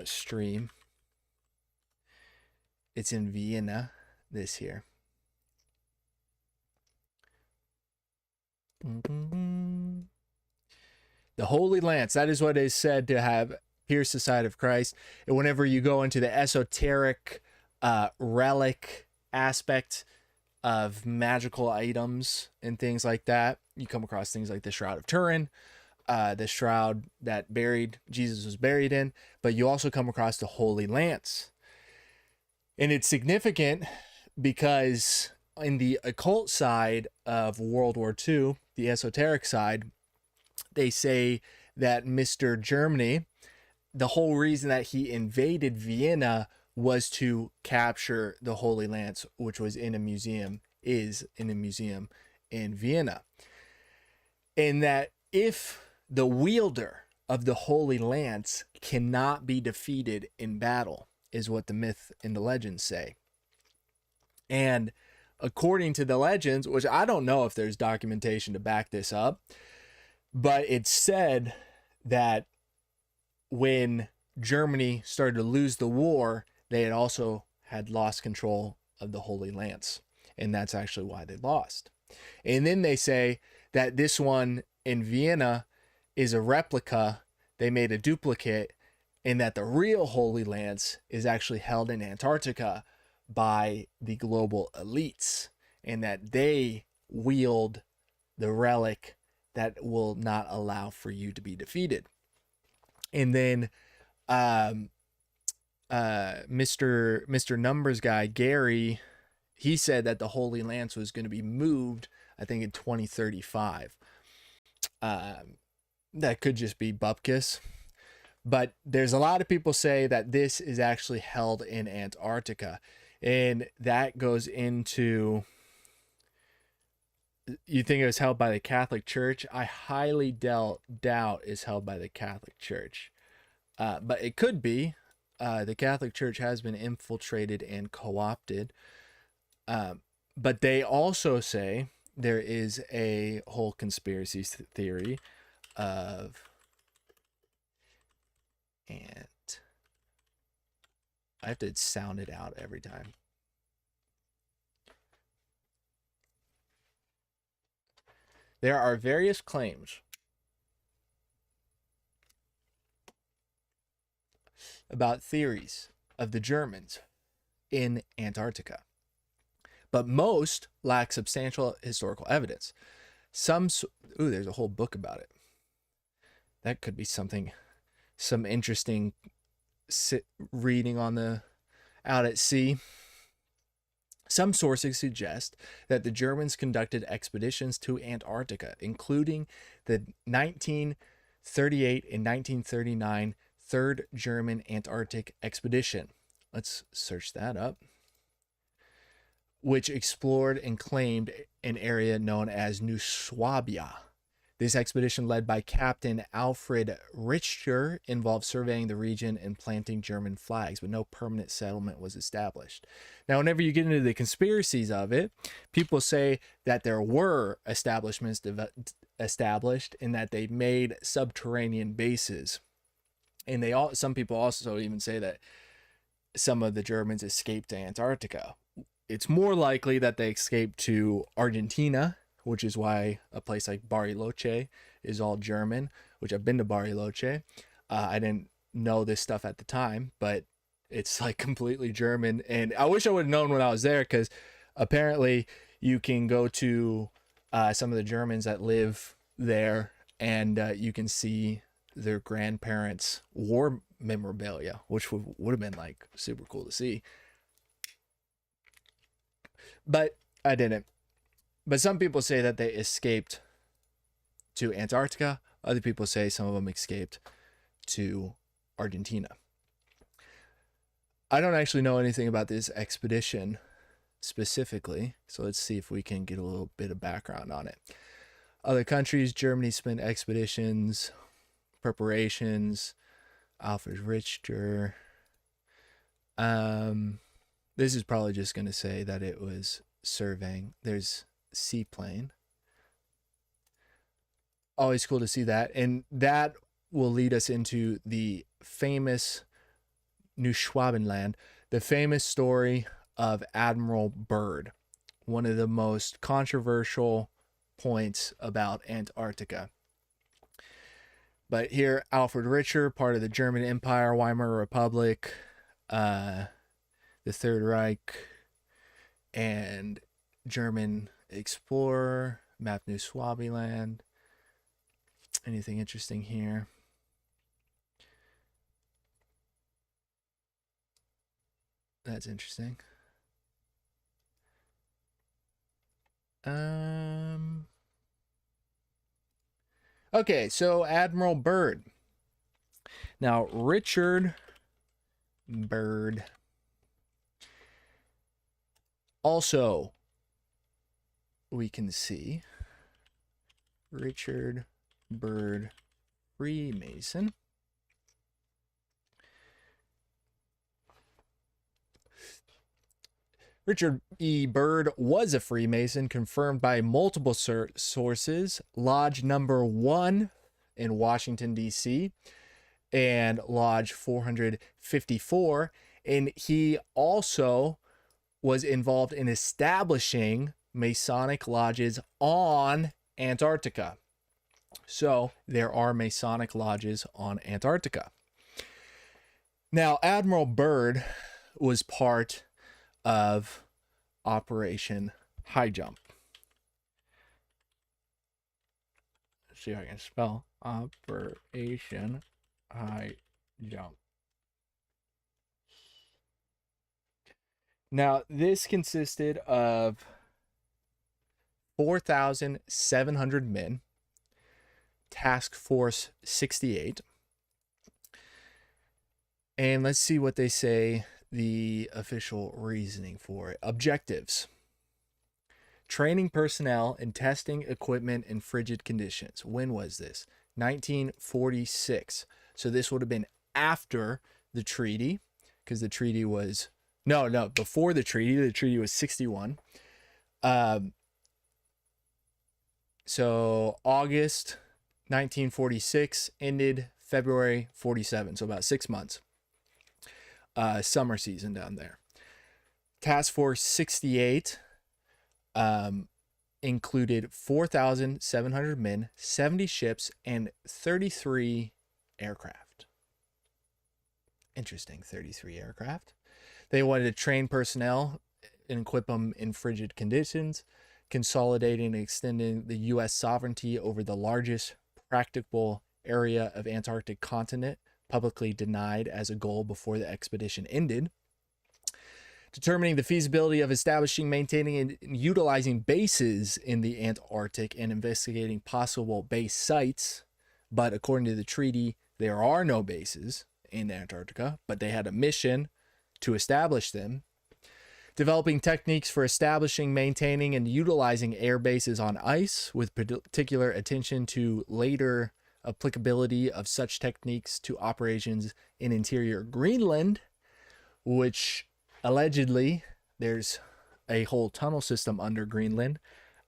stream. It's in Vienna, this here. The Holy Lance, that is what is said to have pierced the side of Christ. And whenever you go into the esoteric relic aspect of magical items and things like that, you come across things like the Shroud of Turin, the shroud that Jesus was buried in, but you also come across the Holy Lance. And it's significant because in the occult side of World War II, the esoteric side, They say that Mr. Germany, the whole reason that he invaded Vienna was to capture the Holy Lance, which was in a museum, is in a museum in Vienna. And that if the wielder of the Holy Lance cannot be defeated in battle, is what the myth and the legends say. And according to the legends, which I don't know if there's documentation to back this up, but it's said that when Germany started to lose the war, they had also had lost control of the Holy Lance. And that's actually why they lost. And then they say that this one in Vienna is a replica. They made a duplicate, and that the real Holy Lance is actually held in Antarctica by the global elites, and that they wield the relic that will not allow for you to be defeated. And then Mr. Numbers guy, Gary, he said that the Holy Lance was going to be moved, I think, in 2035. That could just be bupkis. But there's a lot of people say that this is actually held in Antarctica. And that goes into, you think it was held by the Catholic Church? I highly doubt it's held by the Catholic Church. But it could be. The Catholic Church has been infiltrated and co-opted. But they also say there is a whole conspiracy theory of, and I have to sound it out every time. There are various claims about theories of the Germans in Antarctica, but most lack substantial historical evidence. There's a whole book about it. That could be something, some interesting reading on the out at sea. Some sources suggest that the Germans conducted expeditions to Antarctica, including the 1938 and 1939 Third German Antarctic Expedition. Let's search that up. Which explored and claimed an area known as New Swabia. This expedition, led by Captain Alfred Richter, involved surveying the region and planting German flags, but no permanent settlement was established. Now, whenever you get into the conspiracies of it, people say that there were establishments established and that they made subterranean bases. And some people also even say that some of the Germans escaped to Antarctica. It's more likely that they escaped to Argentina, which is why a place like Bariloche is all German, which I've been to Bariloche. I didn't know this stuff at the time, but it's like completely German. And I wish I would have known when I was there, because apparently you can go to some of the Germans that live there, and you can see their grandparents' war memorabilia, which would have been like super cool to see. But I didn't. But some people say that they escaped to Antarctica. Other people say some of them escaped to Argentina. I don't actually know anything about this expedition specifically, so let's see if we can get a little bit of background on it. Other countries: Germany spent expeditions, preparations, Alfred Richter. This is probably just going to say that it was surveying. There's seaplane. Always cool to see that. And that will lead us into the famous New Schwabenland, the famous story of Admiral Byrd, one of the most controversial points about Antarctica. But here, Alfred Richter, part of the German Empire, Weimar Republic, the Third Reich, and German explorer, map New Swabiland. Anything interesting here? That's interesting. Okay, so Admiral Byrd. Now, Richard Byrd. Also, we can see Richard Byrd, Freemason. Richard E. Byrd was a Freemason, confirmed by multiple sources. Lodge number 1 in Washington, D.C., and Lodge 454. And he also was involved in establishing Masonic lodges on Antarctica. So there are Masonic lodges on Antarctica. Now, Admiral Byrd was part of Operation Highjump. Let's see if I can spell Operation Highjump. Now, this consisted of 4,700 men, Task Force 68. And let's see what they say the official reasoning for it. Objectives: training personnel and testing equipment in frigid conditions. When was this? 1946. So this would have been after the treaty, because the treaty was before the treaty. The treaty was 61. So August 1946 ended February 47. So about 6 months. Summer season down there. Task Force 68 included 4,700 men, 70 ships, and 33 aircraft. Interesting, 33 aircraft. They wanted to train personnel and equip them in frigid conditions, consolidating and extending the U.S. sovereignty over the largest practicable area of Antarctic continent, publicly denied as a goal before the expedition ended. Determining the feasibility of establishing, maintaining, and utilizing bases in the Antarctic, and investigating possible base sites. But according to the treaty, there are no bases in Antarctica, but they had a mission to establish them. Developing techniques for establishing, maintaining, and utilizing air bases on ice, with particular attention to later applicability of such techniques to operations in interior Greenland, which allegedly there's a whole tunnel system under Greenland.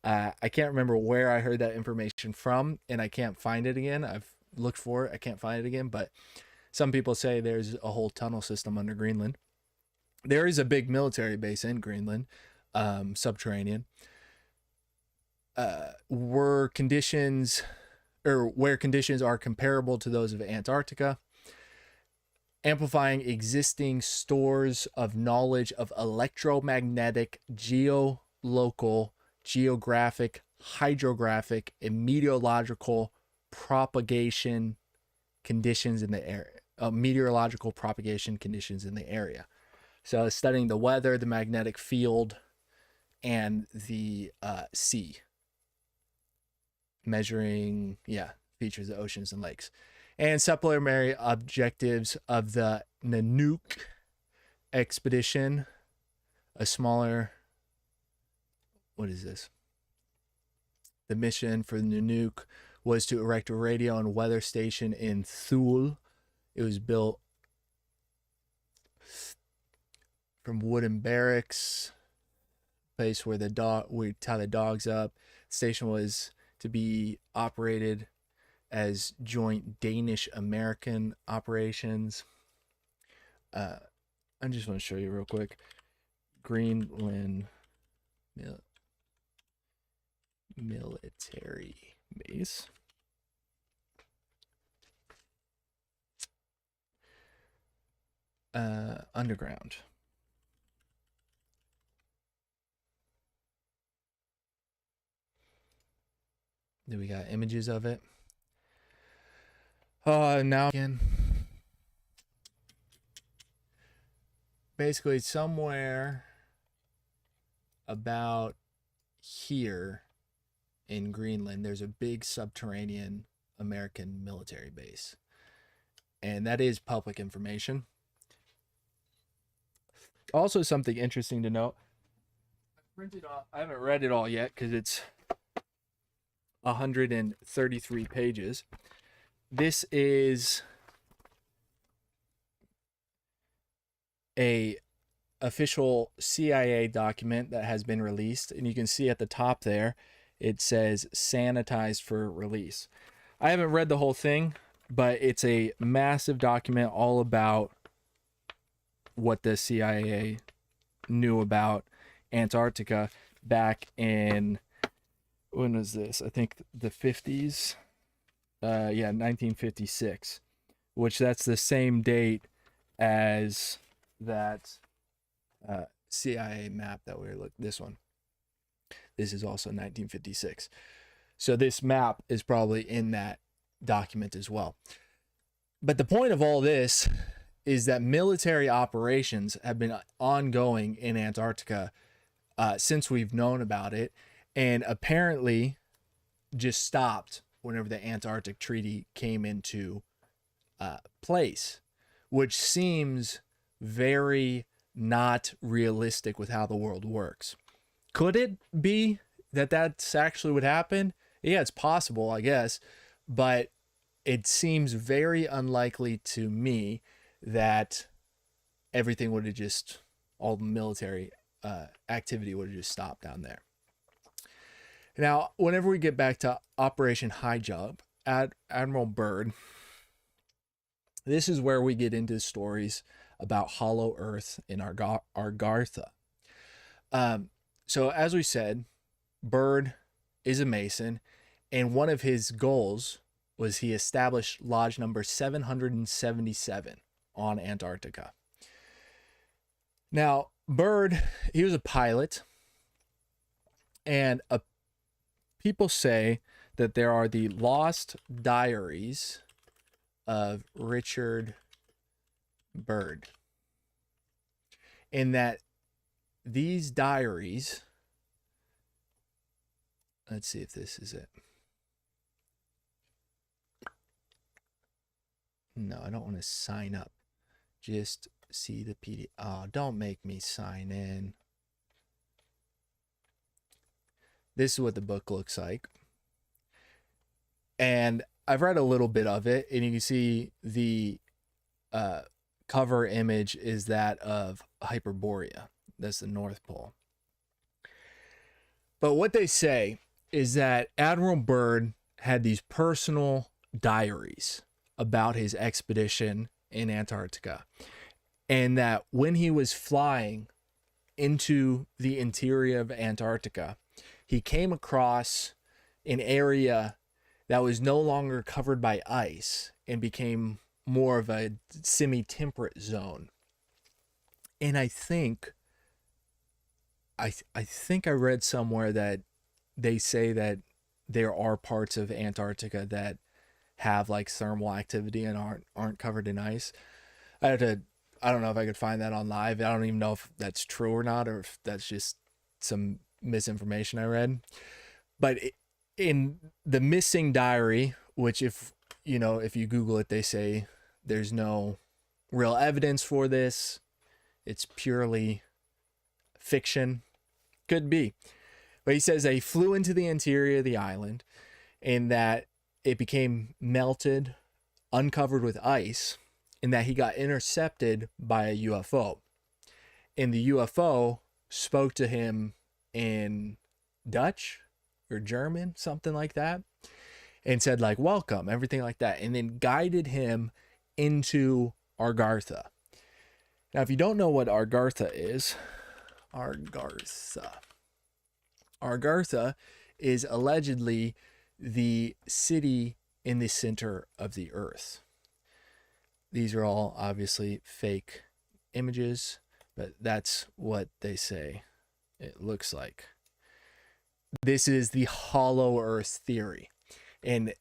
I can't remember where I heard that information from, and I can't find it again. I've looked for it, I can't find it again, but some people say there's a whole tunnel system under Greenland. There is a big military base in Greenland, subterranean. Where conditions are comparable to those of Antarctica, amplifying existing stores of knowledge of electromagnetic, geolocal, geographic, hydrographic, and meteorological propagation conditions in the area. Meteorological propagation conditions in the area. So studying the weather, the magnetic field, and the sea. Measuring, features of oceans and lakes. And supplementary objectives of the Nanook expedition. A smaller, what is this? The mission for the Nanook was to erect a radio and weather station in Thule. It was built from wooden barracks, place where we tie the dogs up. The station was to be operated as joint Danish-American operations. I just want to show you real quick. Greenland military base. Underground. Then we got images of it. Now again, basically somewhere about here in Greenland, there's a big subterranean American military base. And that is public information. Also, something interesting to note. I haven't read it all yet because it's 133 pages. This is a official CIA document that has been released, and you can see at the top there it says sanitized for release. I haven't read the whole thing, but it's a massive document all about what the CIA knew about Antarctica back in, when was this? I think the 50s. 1956, which that's the same date as that CIA map that we looked. This one. This is also 1956. So this map is probably in that document as well. But the point of all this is that military operations have been ongoing in Antarctica since we've known about it, and apparently just stopped whenever the Antarctic Treaty came into place, which seems very not realistic with how the world works. Could it be that that's actually what happened? Yeah, it's possible, I guess, but it seems very unlikely to me that everything would have just, all the military activity would have just stopped down there. Now, whenever we get back to Operation Highjump, Admiral Byrd, this is where we get into stories about Hollow Earth in Argartha. So as we said, Byrd is a Mason, and one of his goals was he established Lodge number 777 on Antarctica. Now, Byrd, he was a pilot, and people say that there are the lost diaries of Richard Byrd, and that these diaries, let's see if this is it. No, I don't want to sign up. Just see the PDF. Oh, don't make me sign in. This is what the book looks like. And I've read a little bit of it, and you can see the cover image is that of Hyperborea. That's the North Pole. But what they say is that Admiral Byrd had these personal diaries about his expedition in Antarctica, and that when he was flying into the interior of Antarctica, he came across an area that was no longer covered by ice and became more of a semi-temperate zone. And I think I read somewhere that they say that there are parts of Antarctica that have like thermal activity and aren't covered in ice. I don't know if I could find that on live. I don't even know if that's true or not, or if that's just some misinformation I read. But in the missing diary, which if you Google it, they say there's no real evidence for this. It's purely fiction. Could be. But he says they flew into the interior of the island and that it became melted, uncovered with ice, and that he got intercepted by a UFO. And the UFO spoke to him in Dutch or German, something like that, and said like, welcome, everything like that, and then guided him into Argartha. Now, if you don't know what Argartha is, Argartha is allegedly the city in the center of the earth. These are all obviously fake images, but that's what they say it looks like. This is the hollow earth theory. And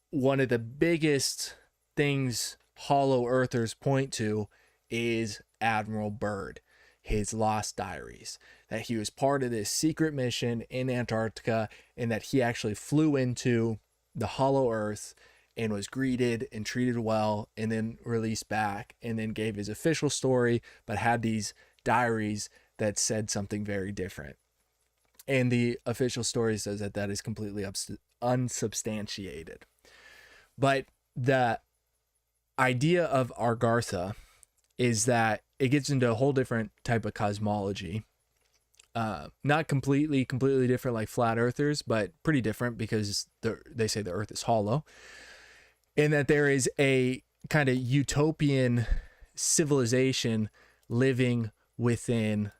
one of the biggest things hollow earthers point to is Admiral Byrd, his lost diaries, that he was part of this secret mission in Antarctica and that he actually flew into the hollow earth and was greeted and treated well and then released back, and then gave his official story, but had these diaries that said something very different. And the official story says that that is completely unsubstantiated. But the idea of Agartha is that it gets into a whole different type of cosmology. Not completely different like flat earthers, but pretty different, because they say the earth is hollow, and that there is a kind of utopian civilization living within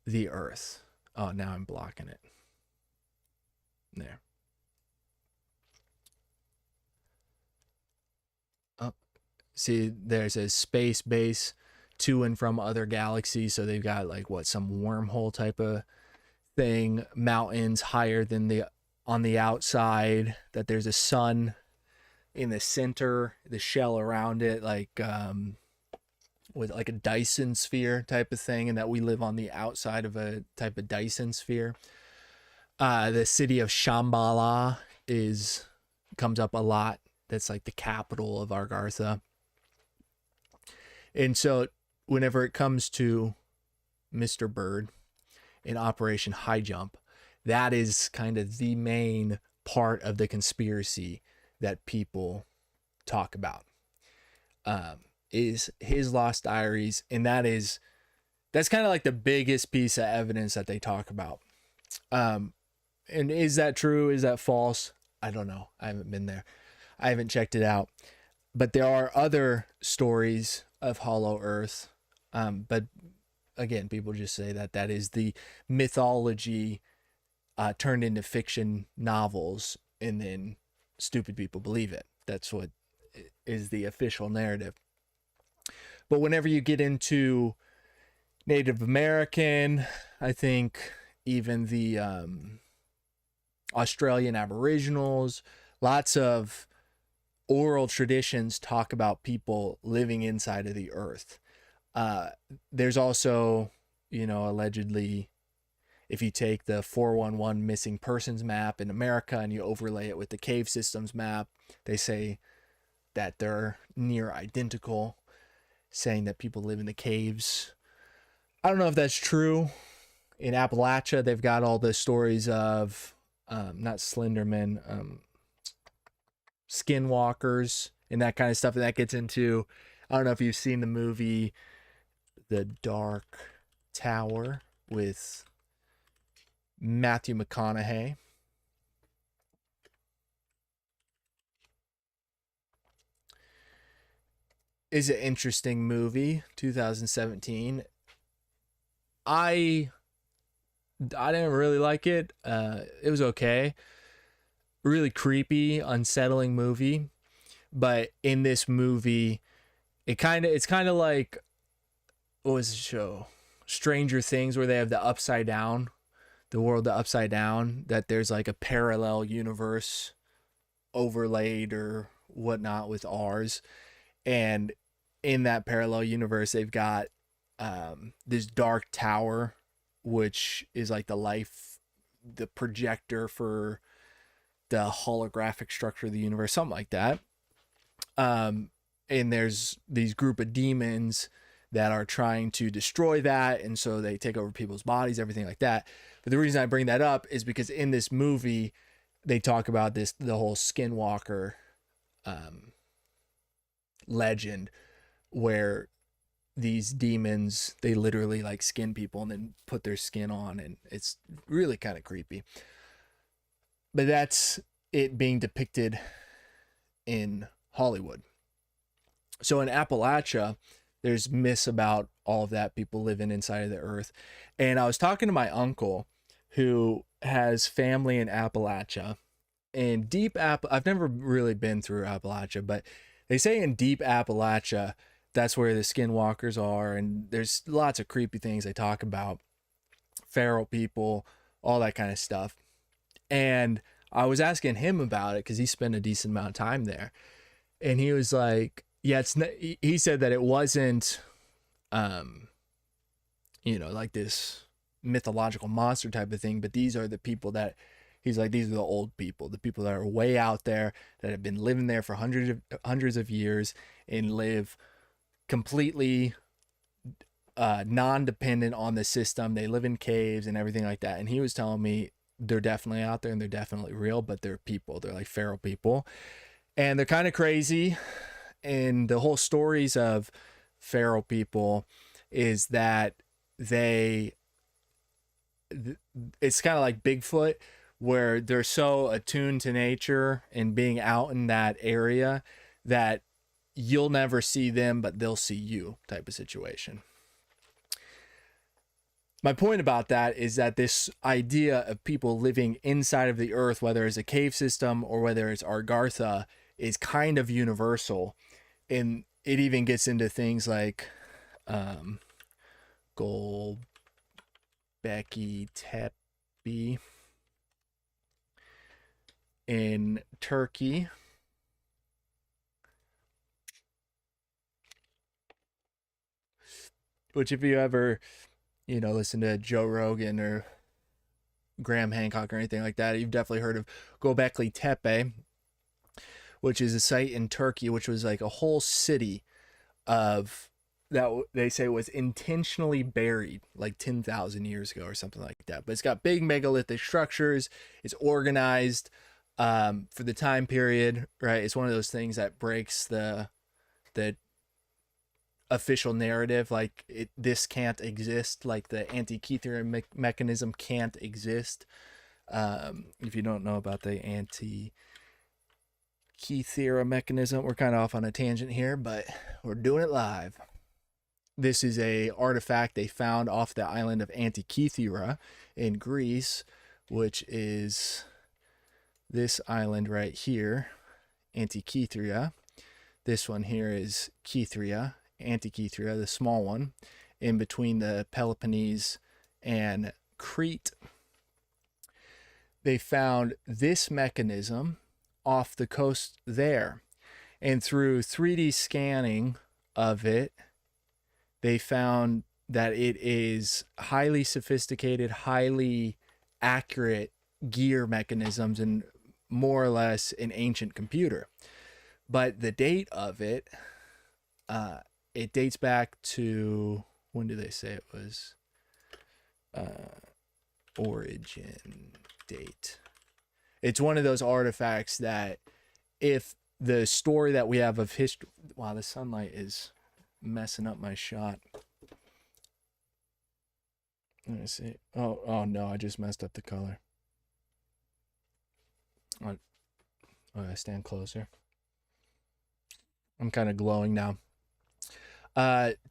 the earth. Oh, now I'm blocking it. There. Oh, see, there's a space base to and from other galaxies, so they've got like some wormhole type of thing, mountains higher than on the outside, that there's a sun in the center, the shell around it, like with like a Dyson sphere type of thing, and that we live on the outside of a type of Dyson sphere. The city of Shambhala comes up a lot. That's like the capital of Agartha. And so whenever it comes to Mr. Byrd in Operation Highjump, that is kind of the main part of the conspiracy that people talk about, is his lost diaries. And that's kind of like the biggest piece of evidence that they talk about. And is that true? Is that false? I don't know. I haven't been there. I haven't checked it out. But there are other stories of Hollow Earth. But again, people just say that that is the mythology turned into fiction novels, and then stupid people believe it. That's what is the official narrative. But whenever you get into Native American, I think even the Australian Aboriginals, lots of oral traditions talk about people living inside of the earth. There's also, allegedly, if you take the 411 missing persons map in America and you overlay it with the cave systems map, they say that they're near identical, saying that people live in the caves. I don't know if that's true. In Appalachia, they've got all the stories of, not Slenderman, skinwalkers and that kind of stuff. And that gets into, I don't know if you've seen the movie The Dark Tower with Matthew McConaughey. Is an interesting movie, 2017. I didn't really like it. It was okay. Really creepy, unsettling movie. But in this movie, it's kind of like, what was the show? Stranger Things, where they have the upside down, the world, the upside down, that there's like a parallel universe overlaid or whatnot with ours. And in that parallel universe, they've got this dark tower, which is like the projector for the holographic structure of the universe, something like that. And there's these group of demons that are trying to destroy that, and so they take over people's bodies, everything like that. But the reason I bring that up is because in this movie, they talk about the whole skinwalker legend, where these demons, they literally like skin people and then put their skin on, and it's really kind of creepy. But that's it being depicted in Hollywood. So in Appalachia, there's myths about all of that, people living inside of the earth. And I was talking to my uncle, who has family in Appalachia. And I've never really been through Appalachia, but they say in deep Appalachia, that's where the skinwalkers are. And there's lots of creepy things they talk about. Feral people, all that kind of stuff. And I was asking him about it because he spent a decent amount of time there. And he was like, yeah, he said that it wasn't, like this mythological monster type of thing, but these are the people that He's like, these are the old people, the people that are way out there that have been living there for hundreds of years and live completely non-dependent on the system. They live in caves and everything like that. And he was telling me they're definitely out there and they're definitely real, but they're people. They're like feral people. And they're kind of crazy. And the whole stories of feral people is that it's kind of like Bigfoot, where they're so attuned to nature and being out in that area that you'll never see them, but they'll see you, type of situation. My point about that is that this idea of people living inside of the earth, whether it's a cave system or whether it's Argartha, is kind of universal. And it even gets into things like Göbekli Tepe in Turkey. Which, if you ever, listen to Joe Rogan or Graham Hancock or anything like that, you've definitely heard of Göbekli Tepe, which is a site in Turkey, which was like a whole city of that they say was intentionally buried like 10,000 years ago or something like that. But it's got big megalithic structures. It's organized for the time period, right? It's one of those things that breaks the official narrative, like this can't exist, like the Antikythera mechanism can't exist. If you don't know about the Antikythera mechanism, we're kind of off on a tangent here, but we're doing it live. This is a artifact they found off the island of Antikythera in Greece, which is this island right here, Antikythera. This one here is Kythera, Antikythera, the small one, in between the Peloponnese and Crete. They found this mechanism off the coast there, and through 3D scanning of it, they found that it is highly sophisticated, highly accurate gear mechanisms and more or less an ancient computer. But the date of it, it dates back to, when do they say it was? Origin date. It's one of those artifacts that, if the story that we have of history, wow, the sunlight is messing up my shot. Let me see. Oh no, I just messed up the color. I stand closer. I'm kind of glowing now.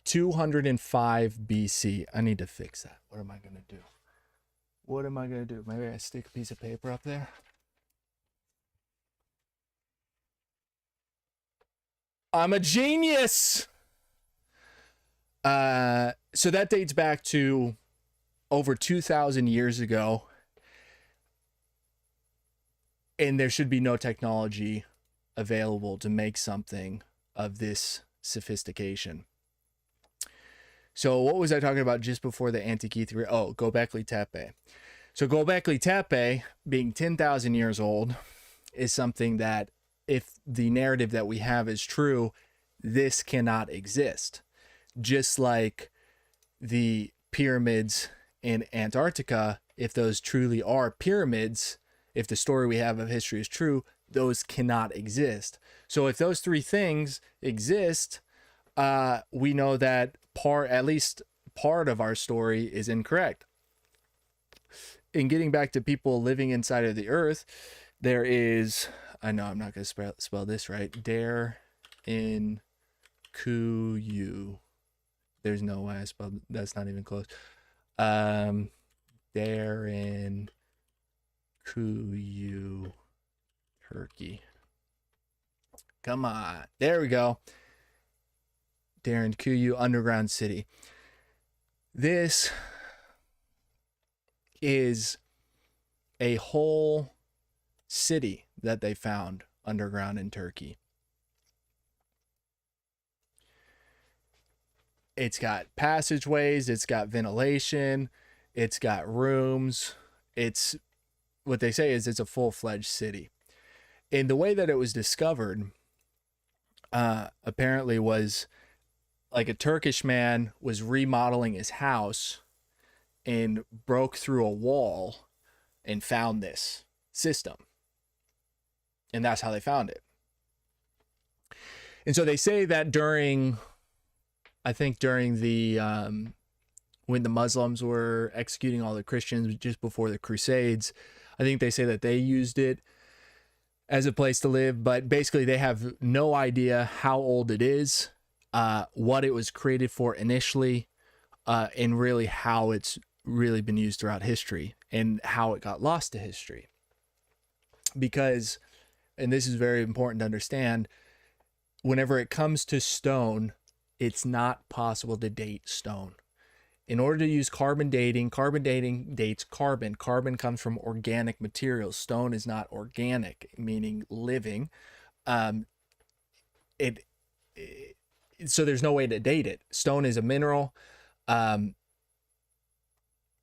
205 BC. I need to fix that. What am I going to do? Maybe I stick a piece of paper up there. I'm a genius. So that dates back to over 2,000 years ago. And there should be no technology available to make something of this sophistication. So what was I talking about just before the Antikythera? Oh, Göbekli Tepe. So Göbekli Tepe, being 10,000 years old, is something that, if the narrative that we have is true, this cannot exist. Just like the pyramids in Antarctica, if those truly are pyramids, if the story we have of history is true, those cannot exist. So if those three things exist, we know that at least part of our story is incorrect. In getting back to people living inside of the earth, there is, I know I'm not going to spell this right, Dare in Kuyu. There's no way I spelled, that's not even close. Dare in Kuyu, Turkey. Come on. There we go. Darren Kuyu underground city. This is a whole city that they found underground in Turkey. It's got passageways, it's got ventilation, it's got rooms, it's what they say is it's a full-fledged city. And the way that it was discovered, apparently was like a Turkish man was remodeling his house and broke through a wall and found this system. And that's how they found it. And so they say that during the, when the Muslims were executing all the Christians just before the Crusades, I think they say that they used it as a place to live, but basically they have no idea how old it is, what it was created for initially, and really how it's really been used throughout history and how it got lost to history. Because, and this is very important to understand, whenever it comes to stone, it's not possible to date stone. In order to use carbon dating dates carbon. Carbon comes from organic materials. Stone is not organic, meaning living. So there's no way to date it. Stone is a mineral.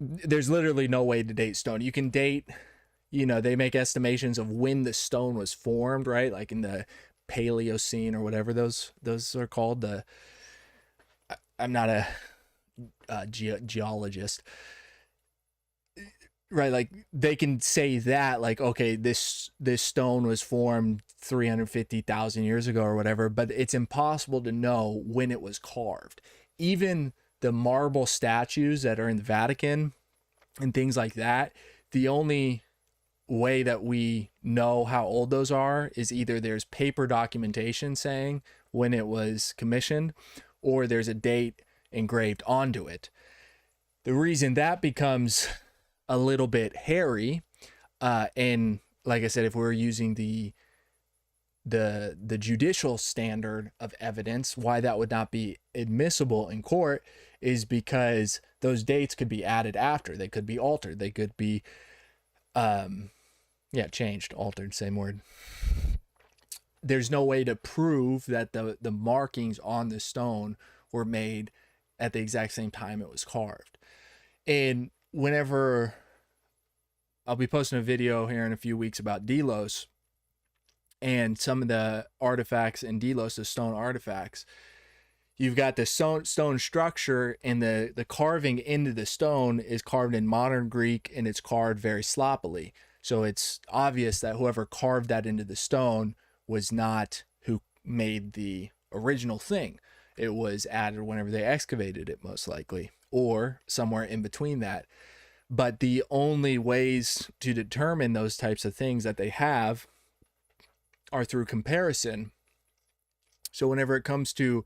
There's literally no way to date stone. You can date, they make estimations of when the stone was formed, right? Like in the Paleocene or whatever those are called. I'm not a geologist, right? Like they can say that, like, okay, this stone was formed 350,000 years ago or whatever, but it's impossible to know when it was carved. Even the marble statues that are in the Vatican and things like that, the only way that we know how old those are is either there's paper documentation saying when it was commissioned, or there's a date engraved onto it. The reason that becomes a little bit hairy, and like I said, if we're using the judicial standard of evidence, why that would not be admissible in court is because those dates could be added after. They could be altered. They could be, changed, altered, same word. There's no way to prove that the markings on the stone were made at the exact same time it was carved. And whenever I'll be posting a video here in a few weeks about Delos and some of the artifacts in Delos, the stone artifacts, you've got the stone structure, and the carving into the stone is carved in modern Greek, and it's carved very sloppily. So it's obvious that whoever carved that into the stone was not who made the original thing. It was added whenever they excavated it, most likely, or somewhere in between that. But the only ways to determine those types of things that they have are through comparison. So whenever it comes to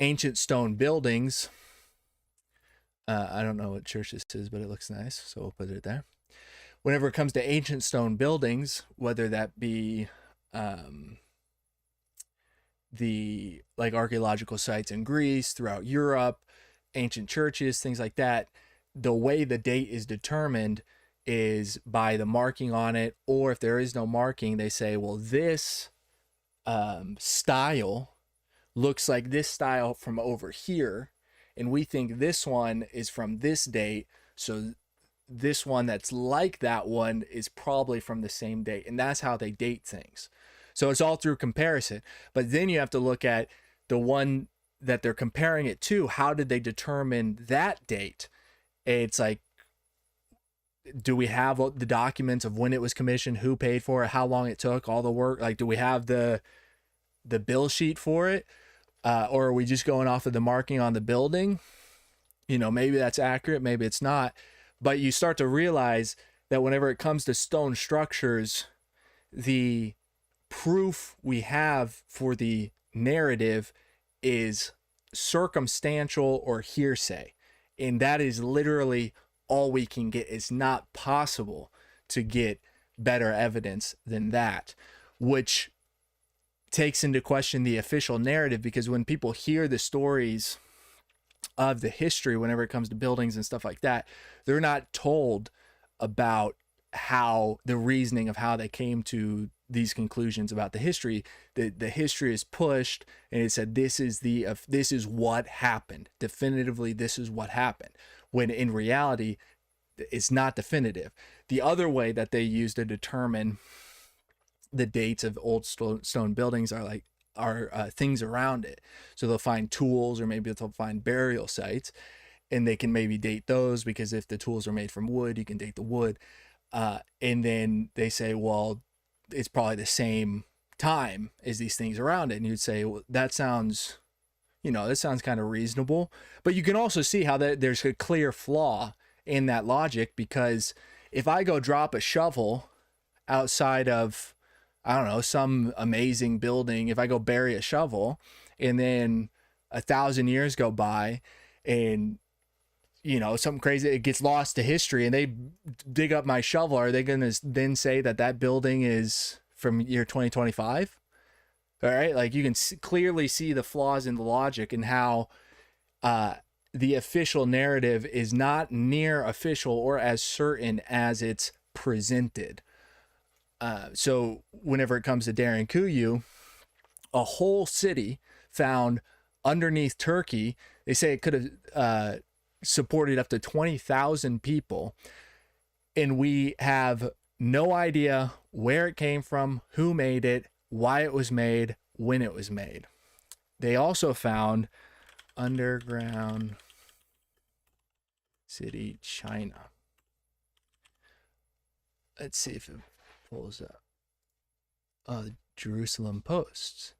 ancient stone buildings, I don't know what church this is, but it looks nice, so we'll put it there. Whenever it comes to ancient stone buildings, whether that be the archaeological sites in Greece, throughout Europe, ancient churches, things like that, the way the date is determined is by the marking on it, or if there is no marking, they say, well, this style looks like this style from over here, and we think this one is from this date, so this one that's like that one is probably from the same date. And that's how they date things. So it's all through comparison. But then you have to look at the one that they're comparing it to. How did they determine that date? It's like, do we have the documents of when it was commissioned, who paid for it, how long it took, all the work? Like, do we have the bill sheet for it? Or are we just going off of the marking on the building? Maybe that's accurate, maybe it's not. But you start to realize that whenever it comes to stone structures, the proof we have for the narrative is circumstantial or hearsay. And that is literally all we can get. It's not possible to get better evidence than that, which takes into question the official narrative, because when people hear the stories of the history, whenever it comes to buildings and stuff like that, they're not told about how the reasoning of how they came to these conclusions about the history. The history is pushed, and it said this is what happened. Definitively, this is what happened. When in reality, it's not definitive. The other way that they use to determine the dates of old stone buildings are things around it. So they'll find tools, or maybe they'll find burial sites, and they can maybe date those, because if the tools are made from wood, you can date the wood. And then they say, well, it's probably the same time as these things around it. And you'd say, well, that sounds, this sounds kind of reasonable. But you can also see how there's a clear flaw in that logic, because if I go drop a shovel outside of, I don't know, some amazing building, if I go bury a shovel and then 1,000 years go by and, something crazy, it gets lost to history and they dig up my shovel, are they going to then say that building is from year 2025? All right. Like, you can clearly see the flaws in the logic and how, the official narrative is not near official or as certain as it's presented. So whenever it comes to Daring Kuyu, a whole city found underneath Turkey, they say it could have supported up to 20,000 people. And we have no idea where it came from, who made it, why it was made, when it was made. They also found underground city, China. Let's see if it pulls up. Oh, the Jerusalem Post.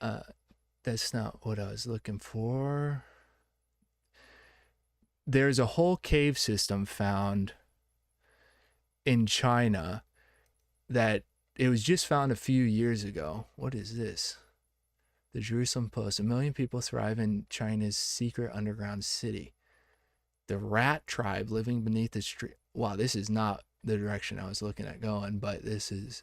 That's not what I was looking for. There's a whole cave system found in China that it was just found a few years ago. What is this? The Jerusalem Post. 1 million people thrive in China's secret underground city. The rat tribe living beneath the street. Wow, this is not the direction I was looking at going, but this is,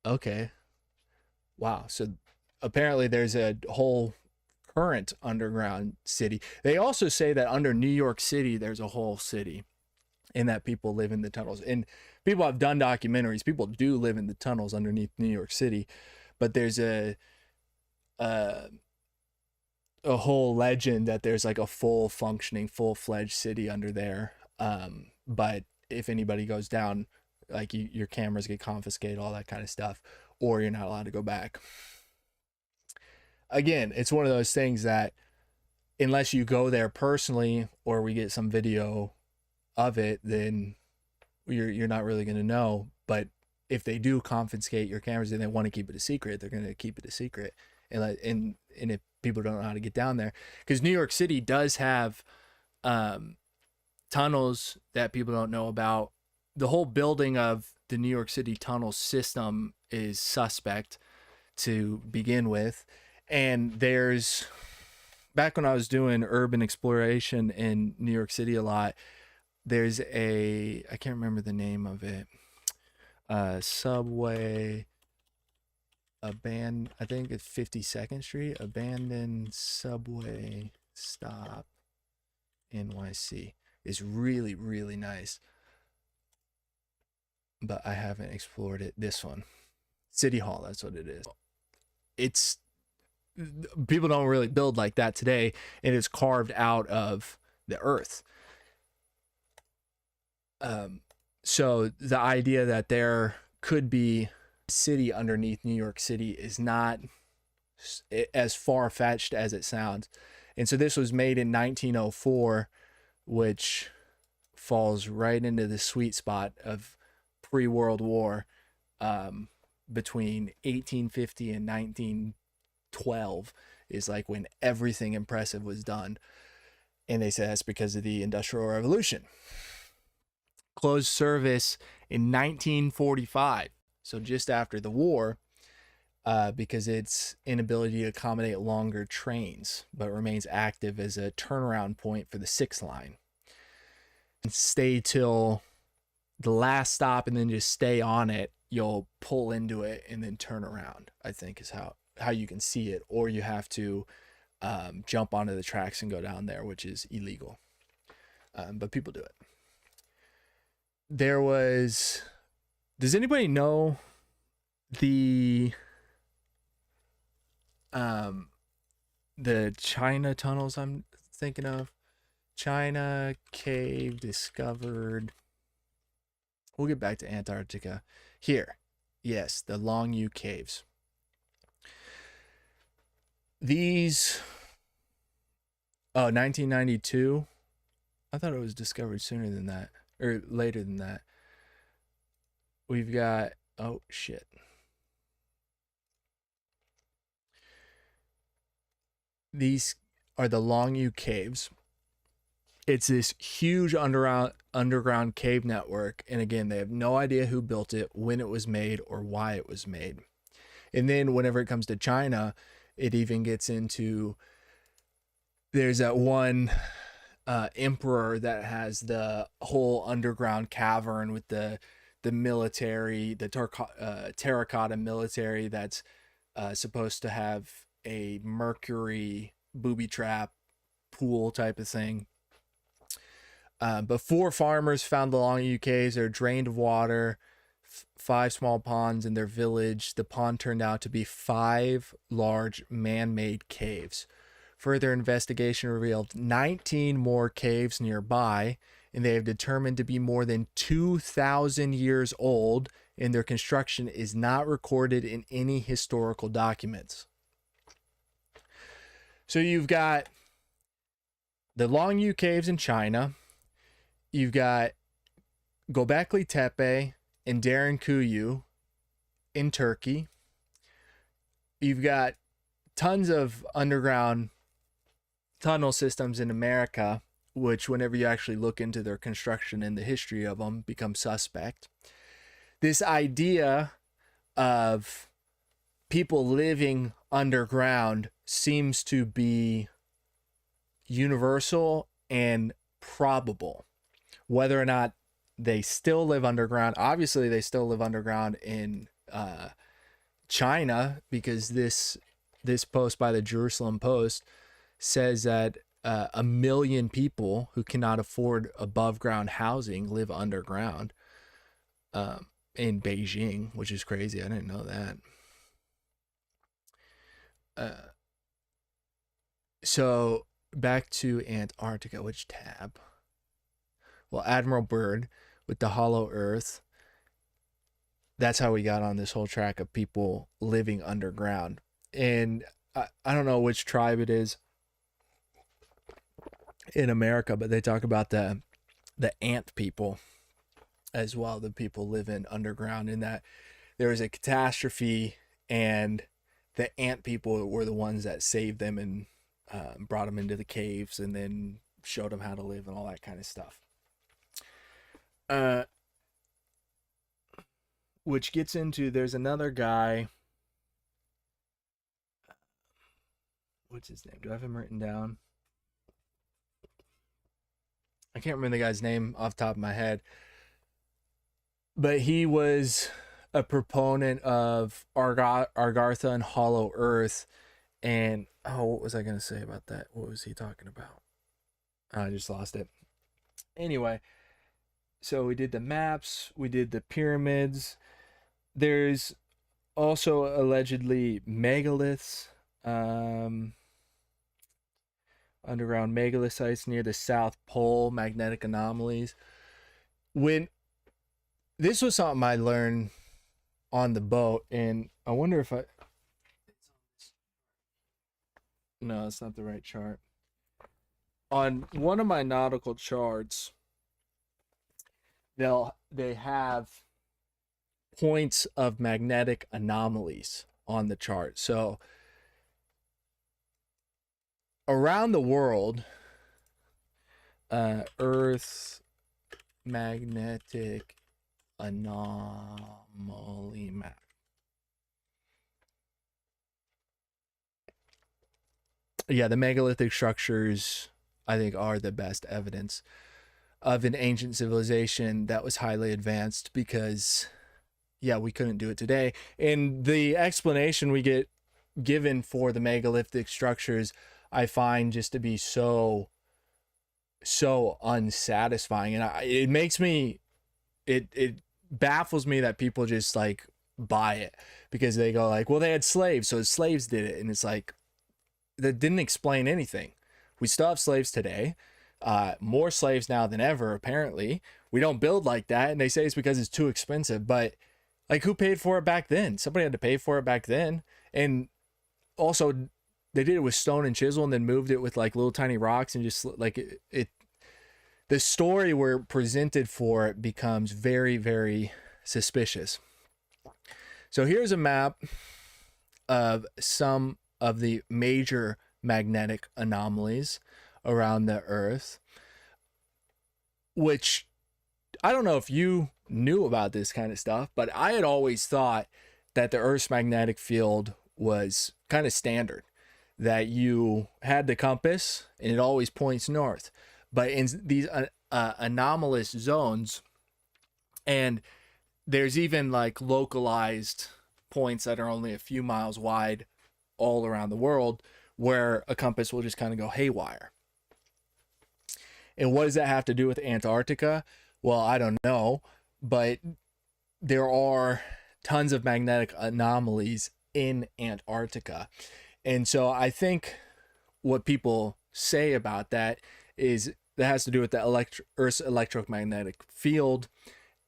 okay. Wow. So apparently there's a whole current underground city. They also say that under New York City, there's a whole city, and that people live in the tunnels. And people have done documentaries. People do live in the tunnels underneath New York City, but there's a whole legend that there's like a full functioning, full-fledged city under there. But if anybody goes down, like, your cameras get confiscated, all that kind of stuff, or you're not allowed to go back. Again, it's one of those things that unless you go there personally or we get some video of it, then you're not really going to know. But if they do confiscate your cameras and they want to keep it a secret, they're going to keep it a secret. And if people don't know how to get down there, because New York City does have tunnels that people don't know about. The whole building of the New York City tunnel system is suspect to begin with. And there's, back when I was doing urban exploration in New York City a lot, there's I can't remember the name of it, subway, I think it's 52nd Street, abandoned subway stop, NYC. It's really, really nice. But I haven't explored it. This one, City Hall, that's what it is. It's, people don't really build like that today, and it's carved out of the earth. So the idea that there could be a city underneath New York City is not as far-fetched as it sounds. And so this was made in 1904, which falls right into the sweet spot of pre-World War, between 1850 and 1912 is like when everything impressive was done. And they say that's because of the Industrial Revolution. Closed service in 1945, so just after the war, because its inability to accommodate longer trains, but remains active as a turnaround point for the 6th line. And stay till the last stop and then just stay on it. You'll pull into it and then turn around, I think is how you can see it. Or you have to jump onto the tracks and go down there, which is illegal. But people do it. There was, does anybody know the the China tunnels I'm thinking of. China cave discovered. We'll get back to Antarctica. Here. Yes, the Long U caves. These. Oh, 1992. I thought it was discovered sooner than that. Or later than that. We've got. Oh, shit. These are the Long U caves. It's this huge underground cave network. And again, they have no idea who built it, when it was made, or why it was made. And then whenever it comes to China, it even gets into, there's that one emperor that has the whole underground cavern with the military, the terracotta military that's supposed to have a mercury booby trap pool type of thing. Before farmers found the Long U caves, they're drained of water, 5 small ponds in their village. The pond turned out to be 5 large man-made caves. Further investigation revealed 19 more caves nearby, and they have determined to be more than 2,000 years old, and their construction is not recorded in any historical documents. So you've got the Long U caves in China. You've got Göbekli Tepe and Derinkuyu in Turkey. You've got tons of underground tunnel systems in America, which whenever you actually look into their construction and the history of them, become suspect. This idea of people living underground seems to be universal and probable. Whether or not they still live underground, obviously they still live underground in China, because this post by the Jerusalem Post says that 1 million people who cannot afford above ground housing live underground in Beijing, which is crazy. I didn't know that. So back to Antarctica, which tab? Well, Admiral Byrd with the Hollow Earth. That's how we got on this whole track of people living underground. And I don't know which tribe it is in America, but they talk about the ant people as well, the people living underground, in that there was a catastrophe and the ant people were the ones that saved them and brought them into the caves and then showed them how to live and all that kind of stuff. Which gets into, there's another guy. What's his name? Do I have him written down? I can't remember the guy's name off the top of my head. But he was a proponent of Argartha and Hollow Earth. And, what was I going to say about that? What was he talking about? I just lost it. Anyway, so we did the maps. We did the pyramids. There's also allegedly megaliths. Underground megalith sites near the South Pole, magnetic anomalies. When this was something I learned on the boat, and I wonder if no, it's not the right chart. On one of my nautical charts, they have points of magnetic anomalies on the chart. So around the world, Earth magnetic anomaly map. Yeah, the megalithic structures, I think, are the best evidence of an ancient civilization that was highly advanced, because, yeah, we couldn't do it today. And the explanation we get given for the megalithic structures, I find just to be so unsatisfying. And it makes me, it baffles me that people just like buy it, because they go like, well, they had slaves, so slaves did it. And it's like, that didn't explain anything. We still have slaves today, more slaves now than ever, apparently. We don't build like that, and they say it's because it's too expensive, but like, who paid for it back then? Somebody had to pay for it back then. And also, they did it with stone and chisel and then moved it with like little tiny rocks, and just like it the story we're presented for it becomes very, very suspicious. So here's a map of some of the major magnetic anomalies around the Earth, which I don't know if you knew about this kind of stuff, but I had always thought that the Earth's magnetic field was kind of standard, that you had the compass and it always points north. But in these anomalous zones, and there's even like localized points that are only a few miles wide all around the world, where a compass will just kind of go haywire. And what does that have to do with Antarctica? Well, I don't know, but there are tons of magnetic anomalies in Antarctica. And so I think what people say about that is that has to do with the Earth's electromagnetic field,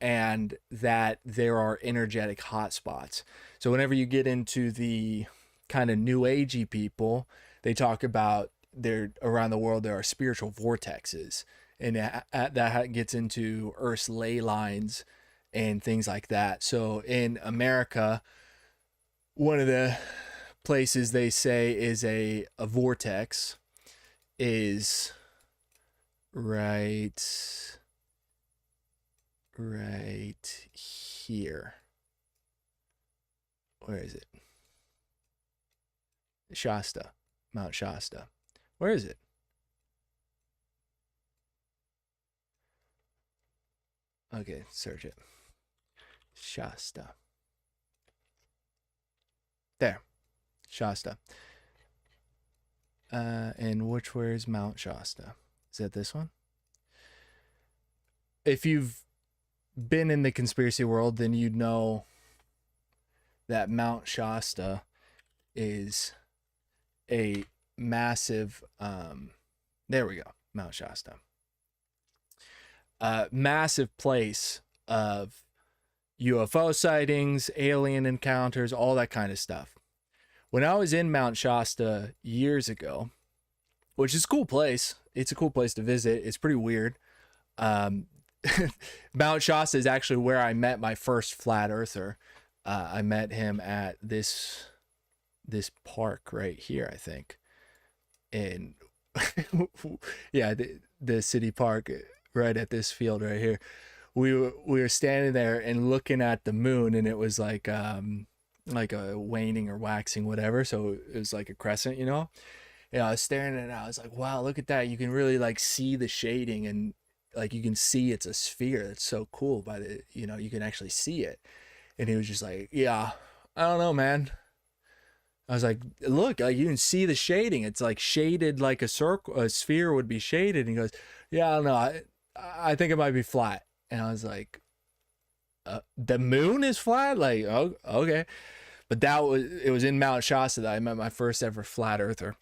and that there are energetic hotspots. So whenever you get into the kind of new agey people, they talk about there around the world there are spiritual vortexes, and that gets into Earth's ley lines and things like that. So in America, one of the places they say is a vortex is right here. Where is it? Shasta, Mount Shasta. Where is it? Okay, search it. Shasta. There. Shasta. And where is Mount Shasta? Is that this one? If you've been in the conspiracy world, then you'd know that Mount Shasta is a massive, there we go, Mount Shasta. Massive place of UFO sightings, alien encounters, all that kind of stuff. When I was in Mount Shasta years ago, which is a cool place, it's a cool place to visit. It's pretty weird. Mount Shasta is actually where I met my first flat earther. I met him at this park right here, I think. And yeah, the city park right at this field right here. We were standing there and looking at the moon, and it was like a waning or waxing, whatever. So it was like a crescent, you know. And I was staring at it. I was like, wow, look at that. You can really like see the shading, and like you can see it's a sphere. It's so cool by the, you know, you can actually see it. And he was just like, yeah, I don't know, man. I was like, look, like you can see the shading. It's like shaded like a circle, a sphere would be shaded. And he goes, yeah, I don't know. I think it might be flat. And I was like, the moon is flat? Like, oh, okay. But it was in Mount Shasta that I met my first ever flat earther.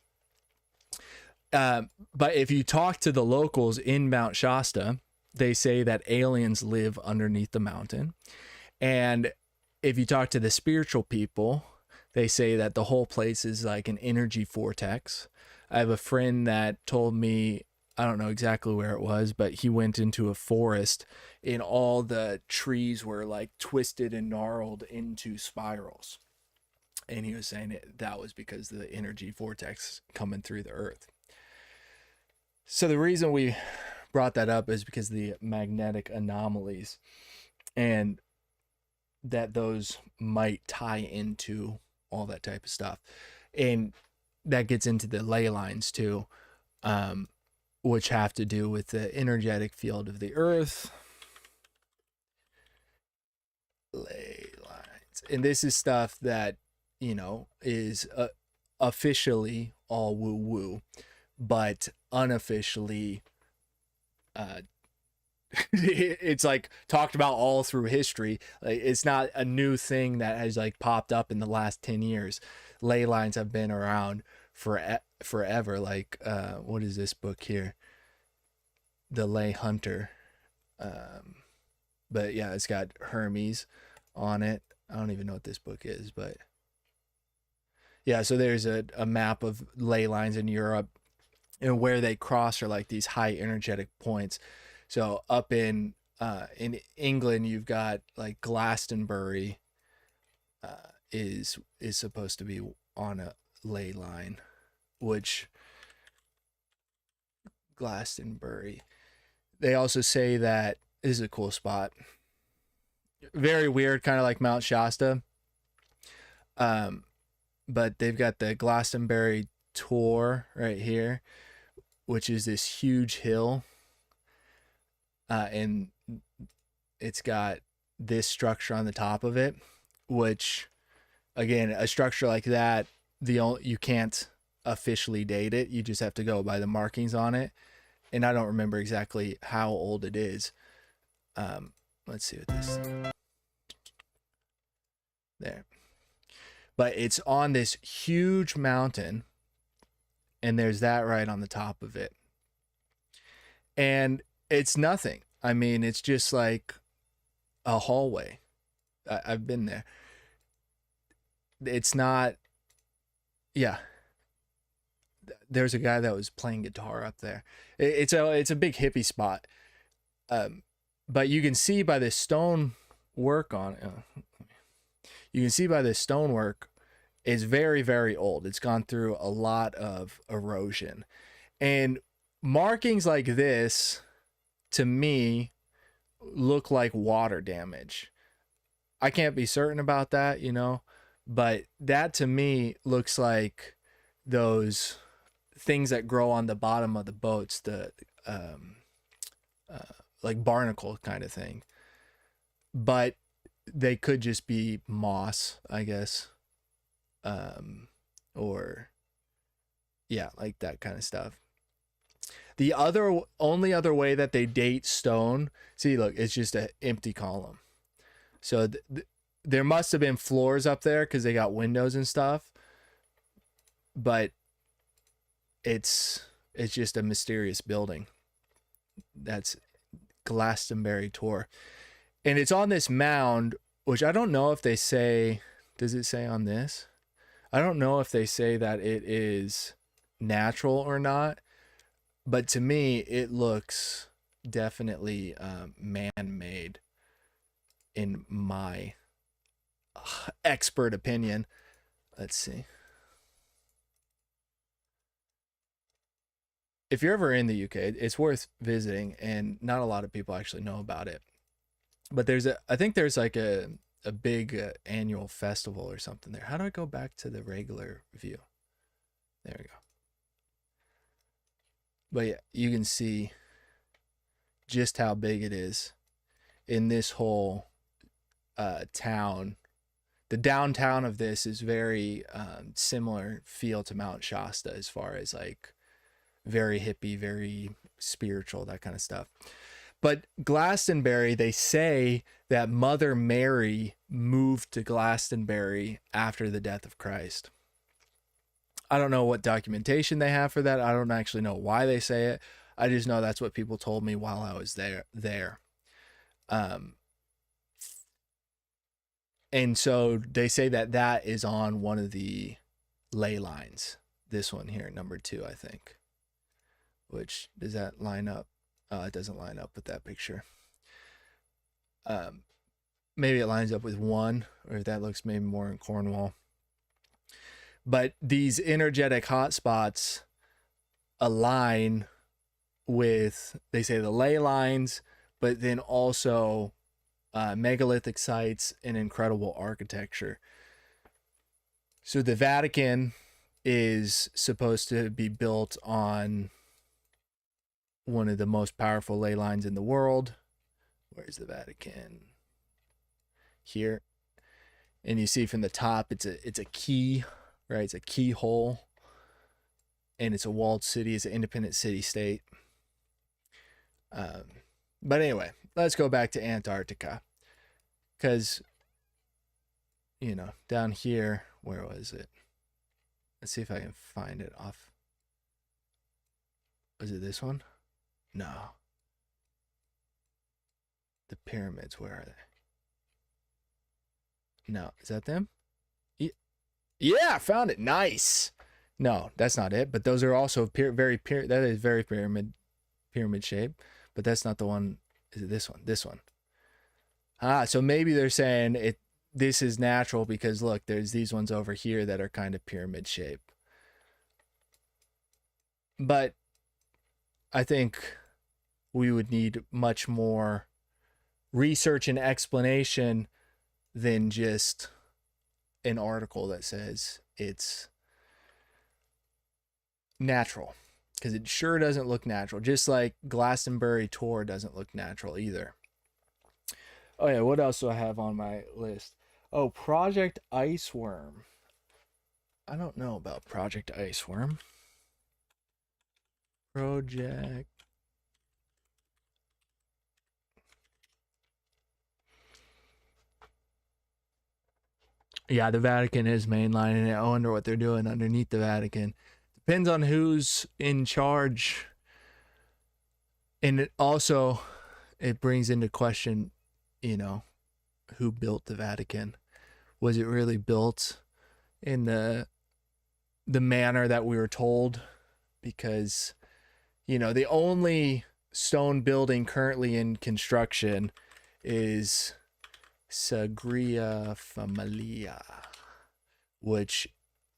But if you talk to the locals in Mount Shasta, they say that aliens live underneath the mountain. And if you talk to the spiritual people, they say that the whole place is like an energy vortex. I have a friend that told me, I don't know exactly where it was, but he went into a forest and all the trees were like twisted and gnarled into spirals. And he was saying that was because of the energy vortex coming through the earth. So the reason we brought that up is because of the magnetic anomalies, and that those might tie into all that type of stuff. And that gets into the ley lines too, which have to do with the energetic field of the earth. Ley lines. And this is stuff that, you know, is officially all woo-woo, but unofficially it's like talked about all through history. Like, it's not a new thing that has like popped up in the last 10 years. Ley lines have been around forever. Like, what is this book here? The Lay Hunter. But yeah, it's got Hermes on it. I don't even know what this book is, but yeah, so there's a map of ley lines in Europe, and where they cross are like these high energetic points. So up in England, you've got like Glastonbury is supposed to be on a ley line, which Glastonbury. They also say that this is a cool spot. Very weird, kind of like Mount Shasta. But they've got the Glastonbury Tor right here, which is this huge hill. And it's got this structure on the top of it, which, again, a structure like that, you can't officially date it. You just have to go by the markings on it. And I don't remember exactly how old it is. Let's see what this. There. But it's on this huge mountain, and there's that right on the top of it. And it's nothing. I mean, it's just like a hallway. I've been there. It's not, yeah. There's a guy that was playing guitar up there. It's a big hippie spot. But you can see by this stone work on it. You can see by this stonework, it's very, very old. It's gone through a lot of erosion. And markings like this, to me, look like water damage. I can't be certain about that, but that to me looks like those things that grow on the bottom of the boats, the like barnacle kind of thing. But they could just be moss, I guess. Or yeah, like that kind of stuff. The only other way that they date stone, see, look, it's just an empty column. So there must have been floors up there because they got windows and stuff. But it's just a mysterious building. That's Glastonbury Tor. And it's on this mound, which I don't know if they say, does it say on this? I don't know if they say that it is natural or not, but to me, it looks definitely man-made in my expert opinion. Let's see. If you're ever in the UK, it's worth visiting, and not a lot of people actually know about it. But I think there's like a big annual festival or something there. How do I go back to the regular view? There we go. But yeah, you can see just how big it is in this whole town. The downtown of this is very similar feel to Mount Shasta as far as like very hippie, very spiritual, that kind of stuff. But Glastonbury, they say that Mother Mary moved to Glastonbury after the death of Christ. I don't know what documentation they have for that. I don't actually know why they say it. I just know that's what people told me while I was there. And so they say that is on one of the ley lines. This one here, number 2, I think. Which, does that line up? It doesn't line up with that picture. Maybe it lines up with 1, or if that looks maybe more in Cornwall. But these energetic hotspots align with, they say, the ley lines, but then also megalithic sites and incredible architecture. So the Vatican is supposed to be built on one of the most powerful ley lines in the world. Where's the Vatican? Here. And you see from the top, it's a key, right? It's a keyhole. And it's a walled city. It's an independent city-state. But anyway, let's go back to Antarctica. Because, down here, where was it? Let's see if I can find it off. Is it this one? No. The pyramids, where are they? No, is that them? Yeah, I found it. Nice. No, that's not it. But those are also that is very pyramid shape. But that's not the one. Is it this one? This one. Ah, so maybe they're saying this is natural because look, there's these ones over here that are kind of pyramid shape. But I think we would need much more research and explanation than just an article that says it's natural, because it sure doesn't look natural, just like Glastonbury tour doesn't look natural either. Oh yeah, what else do I have on my list? Oh, Project Iceworm. I don't know about Project Iceworm. Project. Yeah, the Vatican is mainlining it. I wonder what they're doing underneath the Vatican. Depends on who's in charge. And it also, it brings into question, you know, who built the Vatican. Was it really built in the manner that we were told? Because, you know, the only stone building currently in construction is Sagria Familia, which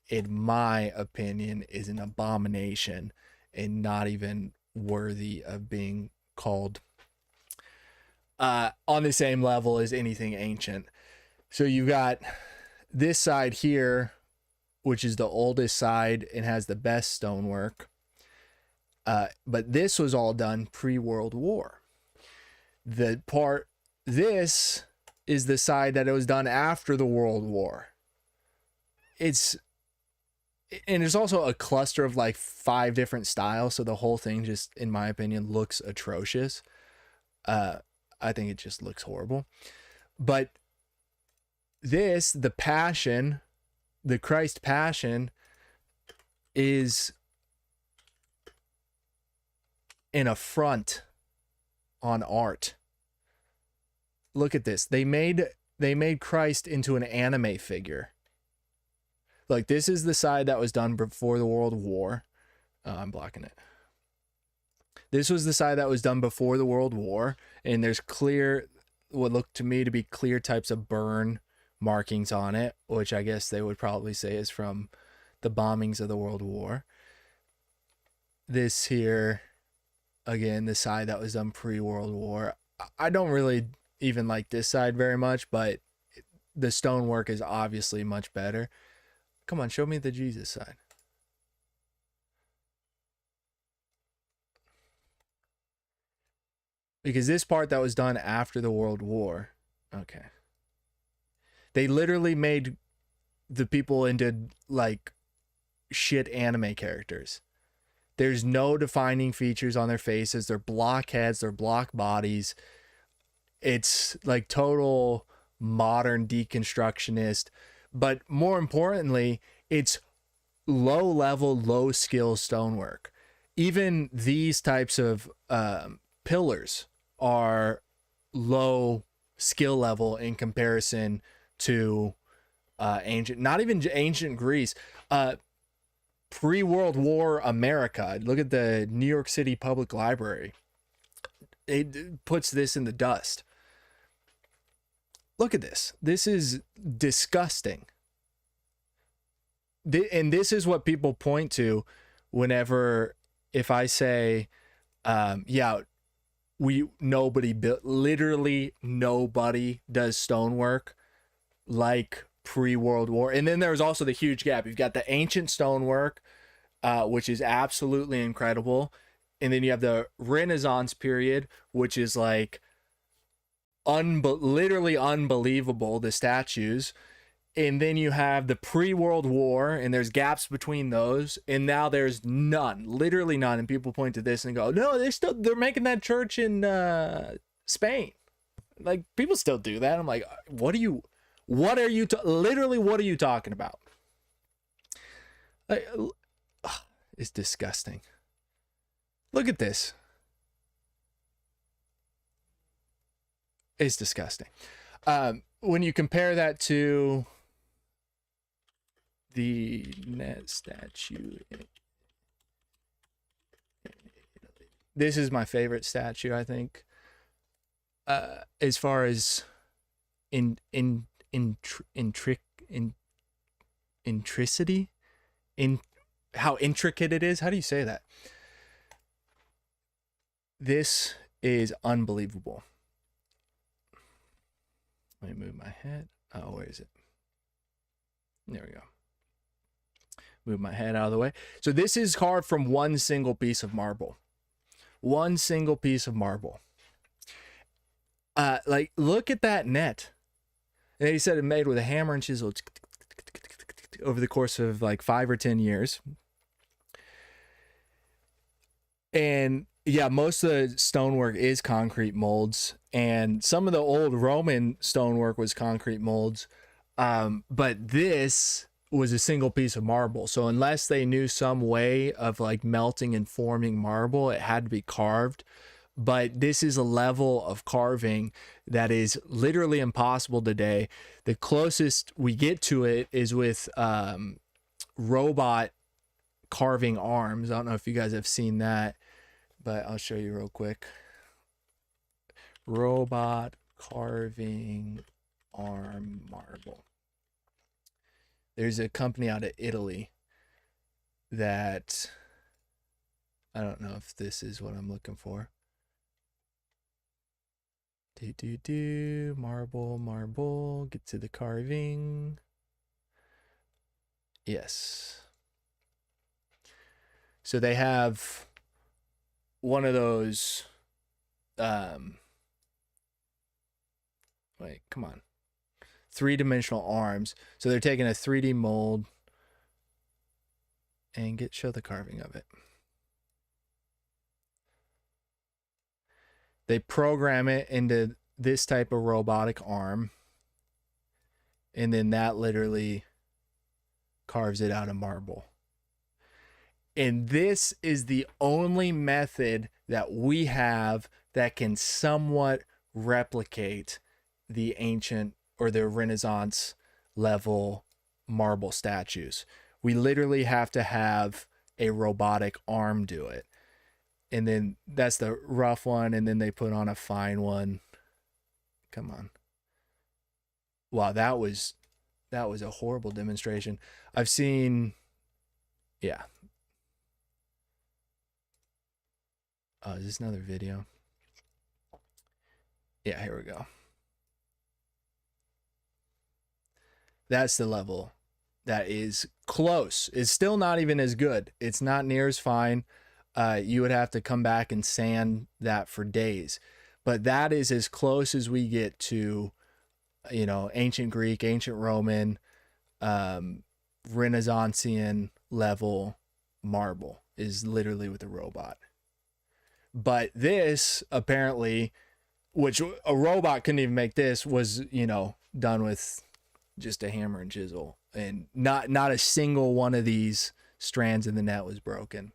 in my opinion is an abomination and not even worthy of being called on the same level as anything ancient. So you've got this side here, which is the oldest side and has the best stonework. But this was all done pre-World War. This is the side that it was done after the World War. And there's also a cluster of like 5 different styles. So the whole thing just, in my opinion, looks atrocious. I think it just looks horrible. But this, the Passion, the Christ Passion, is an affront on art. Look at this. They made Christ into an anime figure. Like, this is the side that was done before the World War. I'm blocking it. This was the side that was done before the World War, and there's clear, what looked to me to be clear types of burn markings on it, which I guess they would probably say is from the bombings of the World War. This here, again, the side that was done pre-World War. I don't really even like this side very much, but the stonework is obviously much better. Come on, show me the Jesus side. Because this part that was done after the World War, okay. They literally made the people into like shit anime characters. There's no defining features on their faces. They're block heads, they're block bodies. It's like total modern deconstructionist. But more importantly, it's low level, low skill stonework. Even these types of pillars are low skill level in comparison to ancient, not even ancient Greece, pre-World War America. Look at the New York City Public Library. It puts this in the dust. Look at this. This is disgusting. And this is what people point to whenever, if I say, yeah, literally nobody does stonework like pre-World War. And then there's also the huge gap. You've got the ancient stonework, which is absolutely incredible. And then you have the Renaissance period, which is like literally unbelievable, the statues. And then you have the pre-World War, and there's gaps between those. And now there's none, literally none. And people point to this and go, no, they're making that church in Spain. Like, people still do that. I'm like, what are you talking about? Like, it's disgusting. Look at this. It's disgusting. When you compare that to the net statue, this is my favorite statue, I think. As far as intricity, in how intricate it is. How do you say that? This is unbelievable. Let me move my head. Oh, where is it? There we go. Move my head out of the way. So this is carved from one single piece of marble. One single piece of marble. Like, look at that net. And he said it made with a hammer and chisel over the course of like 5 or 10 years. And yeah, most of the stonework is concrete molds, and some of the old Roman stonework was concrete molds. But this was a single piece of marble. So unless they knew some way of like melting and forming marble, it had to be carved. But this is a level of carving that is literally impossible today. The closest we get to it is with robot carving arms. I don't know if you guys have seen that, but I'll show you real quick. Robot carving arm marble. There's a company out of Italy that, I don't know if this is what I'm looking for. Marble, get to the carving. Yes. So they have one of those, wait, come on. 3-dimensional arms. So they're taking a 3D mold and show the carving of it. They program it into this type of robotic arm, and then that literally carves it out of marble. And this is the only method that we have that can somewhat replicate the ancient or the Renaissance level marble statues. We literally have to have a robotic arm do it. And then that's the rough one, and then they put on a fine one. Come on. Wow, that was a horrible demonstration. I've seen, yeah. Oh, is this another video? Yeah, here we go. That's the level that is close. It's still not even as good. It's not near as fine. You would have to come back and sand that for days. But that is as close as we get to, you know, ancient Greek, ancient Roman, Renaissanceian level marble is literally with a robot. But this, apparently, which a robot couldn't even make this, was, you know, done with just a hammer and chisel. And not a single one of these strands in the net was broken.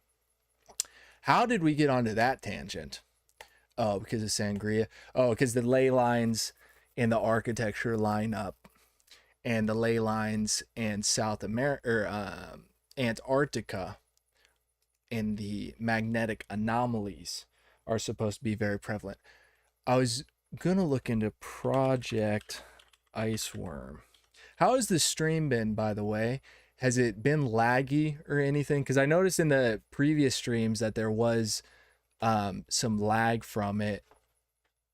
How did we get onto that tangent? Oh, because of sangria. Oh, because the ley lines and the architecture line up, and the ley lines in South America or Antarctica and the magnetic anomalies are supposed to be very prevalent. I was gonna look into Project Iceworm. How has the stream been, by the way? Has it been laggy or anything? Because I noticed in the previous streams that there was some lag from it,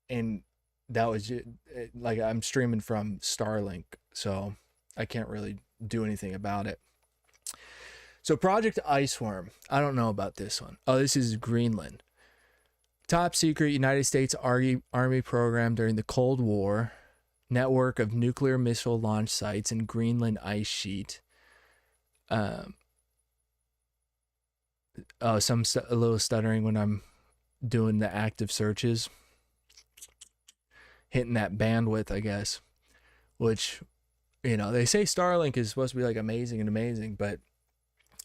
and that was like, I'm streaming from Starlink, so I can't really do anything about it. So Project Iceworm, I don't know about this one. Oh, this is Greenland. Top secret United States Army program during the Cold War. Network of nuclear missile launch sites in Greenland ice sheet. A little stuttering when I'm doing the active searches. Hitting that bandwidth, I guess. Which, you know, they say Starlink is supposed to be like amazing, but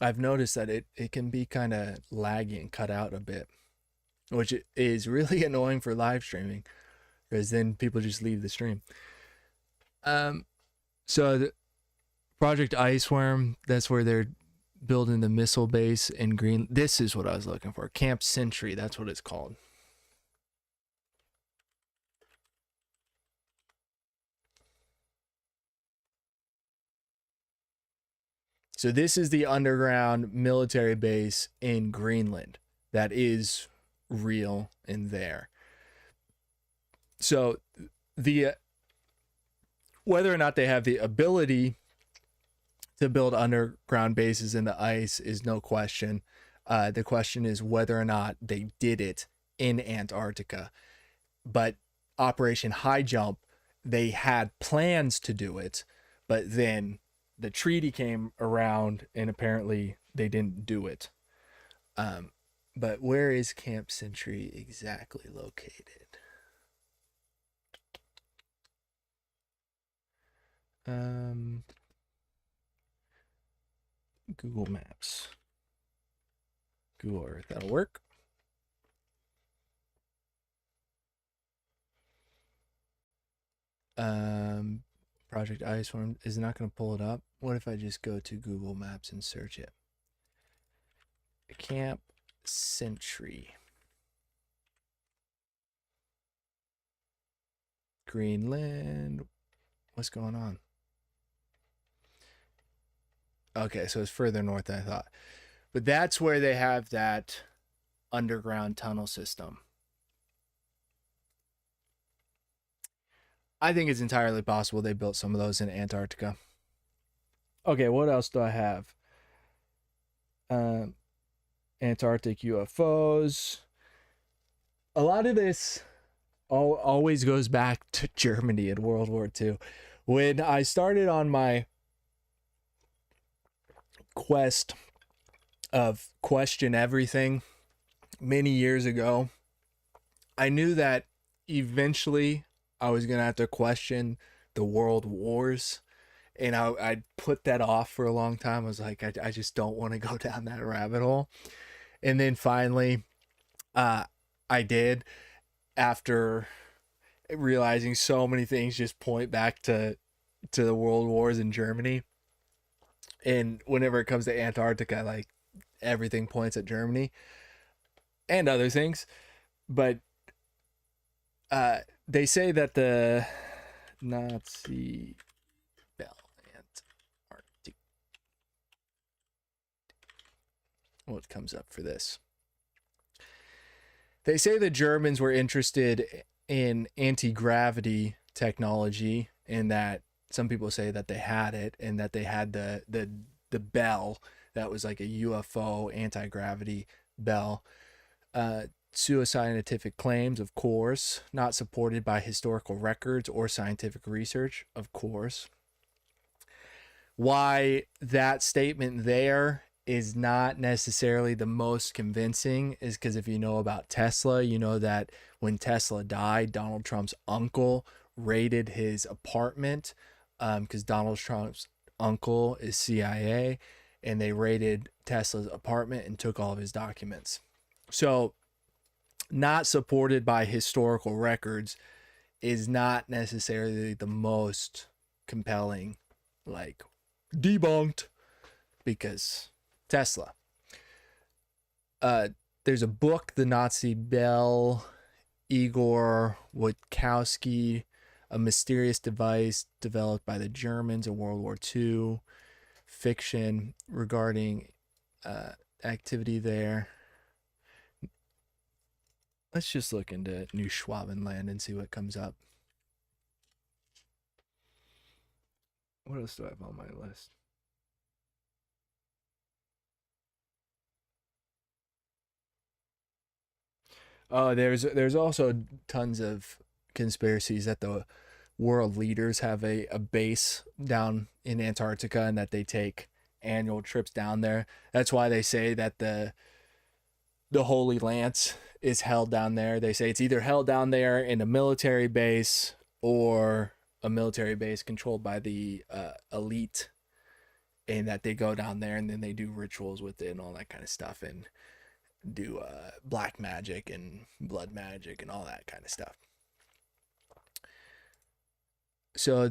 I've noticed that it can be kind of laggy and cut out a bit, which is really annoying for live streaming, because then people just leave the stream. So the Project Iceworm, that's where they're building the missile base in Green. This is what I was looking for. Camp Sentry, that's what it's called. So this is the underground military base in Greenland that is real in there. So the whether or not they have the ability to build underground bases in the ice is no question. The question is whether or not they did it in Antarctica. But Operation Highjump, they had plans to do it, but then the treaty came around and apparently they didn't do it. But where is Camp Sentry exactly located? Google Maps. Google Earth, that'll work. Project Iceworm is not going to pull it up. What if I just go to Google Maps and search it? Camp Sentry. Greenland. What's going on? Okay, so it's further north than I thought. But that's where they have that underground tunnel system. I think it's entirely possible they built some of those in Antarctica. Okay, what else do I have? Antarctic UFOs. A lot of this always goes back to Germany in World War II. When I started on my quest of question everything many years ago, I knew that eventually I was going to have to question the world wars. And I put that off for a long time. I was like, I just don't want to go down that rabbit hole. And then finally, I did, after realizing so many things just point back to the world wars in Germany. And whenever it comes to Antarctica, like, everything points at Germany and other things. But they say that the Nazi Bell Antarctic. What comes up for this? They say the Germans were interested in anti-gravity technology, and that some people say that they had it, and that they had the bell that was like a UFO anti-gravity bell. Pseudoscientific claims, of course, not supported by historical records or scientific research, of course. Why that statement there is not necessarily the most convincing is because if you know about Tesla, you know that when Tesla died, Donald Trump's uncle raided his apartment, because Donald Trump's uncle is CIA, and they raided Tesla's apartment and took all of his documents. So not supported by historical records is not necessarily the most compelling, like, debunked, because Tesla. There's a book, The Nazi Bell, Igor Witkowski, a mysterious device developed by the Germans in World War II, fiction regarding activity there. Let's just look into New Schwabenland and see what comes up. What else do I have on my list? Oh, there's also tons of conspiracies that the world leaders have a base down in Antarctica, and that they take annual trips down there. That's why they say that the Holy Lance is held down there. They say it's either held down there in a military base or a military base controlled by the elite and that they go down there and then they do rituals with it and all that kind of stuff, and do black magic and blood magic and all that kind of stuff. So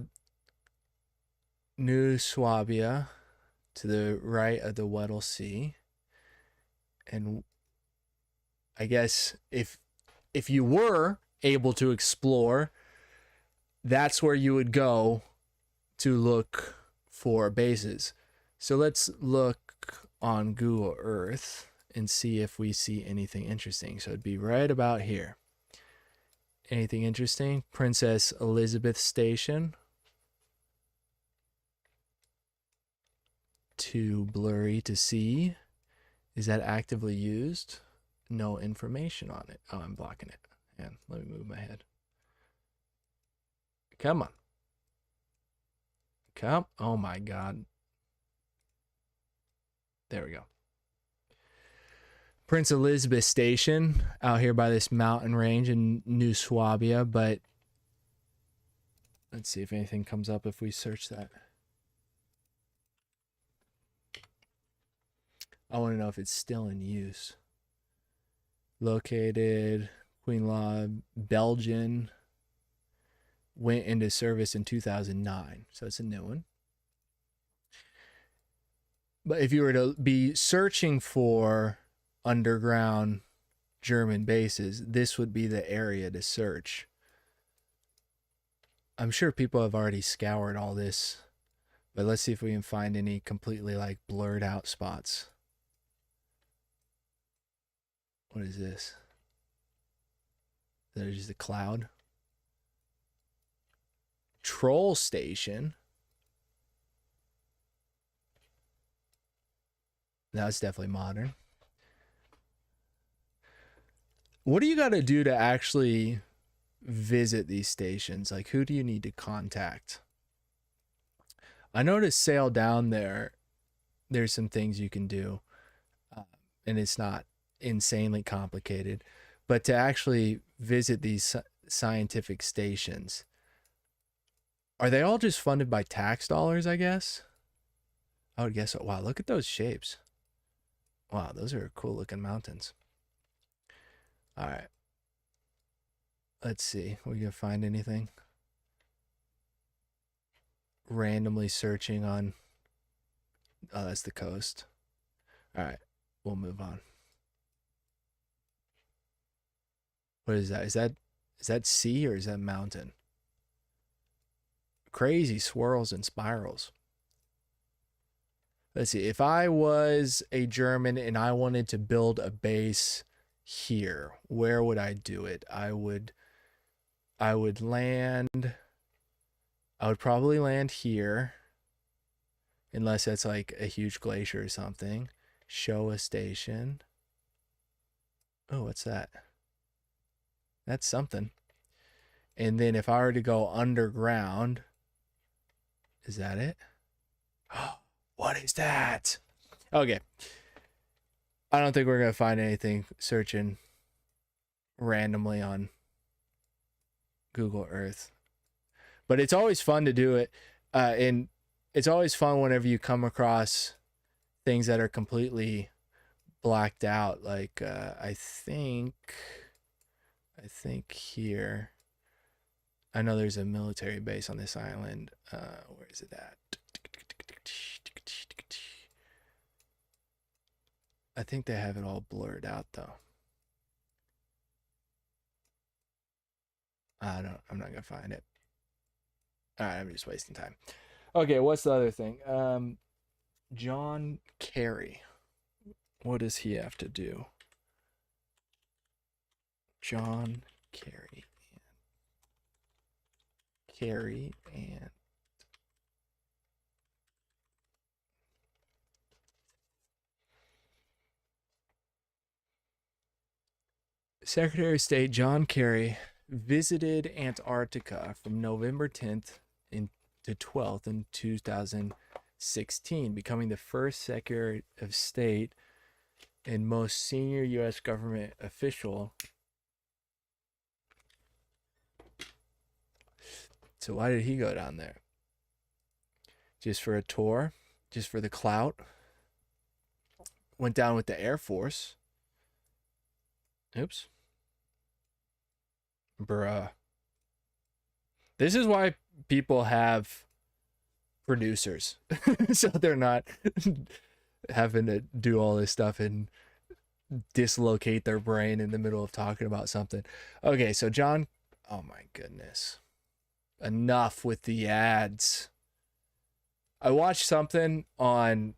New Swabia to the right of the Weddell Sea, and I guess if you were able to explore, that's where you would go to look for bases. So let's look on Google Earth and see if we see anything interesting. So it'd be right about here. Anything interesting? Princess Elizabeth Station. Too blurry to see. Is that actively used? No information on it. Oh, I'm blocking it. And let me move my head. Come on. Come. Oh my God. There we go. Prince Elizabeth Station out here by this mountain range in New Swabia, but let's see if anything comes up if we search that. I want to know if it's still in use. Located, Queen Law, Belgian, went into service in 2009, so it's a new one. But if you were to be searching for underground German bases, this would be the area to search. I'm sure people have already scoured all this, but let's see if we can find any completely like blurred out spots. What is this? That is just a cloud. Troll Station. That's definitely modern. What do you got to do to actually visit these stations? Like, who do you need to contact? I know to sail down there, there's some things you can do, and it's not insanely complicated. But to actually visit these scientific stations, are they all just funded by tax dollars, I guess? I would guess so. Wow, look at those shapes. Wow, those are cool looking mountains. All right. Let's see. We can find anything. Randomly searching on. Oh, that's the coast. All right. We'll move on. What is that? Is that sea or is that mountain? Crazy swirls and spirals. Let's see. If I was a German and I wanted to build a base here, where would I do it? I would land. I would probably land here, unless that's like a huge glacier or something. Show a station. Oh, what's that? That's something. And then if I were to go underground, is that it? What is that? Okay. I don't think we're going to find anything searching randomly on Google Earth. But it's always fun to do it. And it's always fun whenever you come across things that are completely blacked out. Like, I think here, I know there's a military base on this island. Where is it at? I think they have it all blurred out though. I'm not gonna find it. All right, I'm just wasting time. Okay, what's the other thing? John Kerry. What does he have to do? John Kerry. Kerry and Secretary of State John Kerry visited Antarctica from November 10th to 12th in 2016, becoming the first Secretary of State and most senior U.S. government official. So why did he go down there? Just for a tour? just for the clout. Went down with the Air Force. Oops. Bruh. This is why people have producers. So they're not having to do all this stuff and dislocate their brain in the middle of talking about something. Okay, so John, oh my goodness. Enough with the ads. I watched something on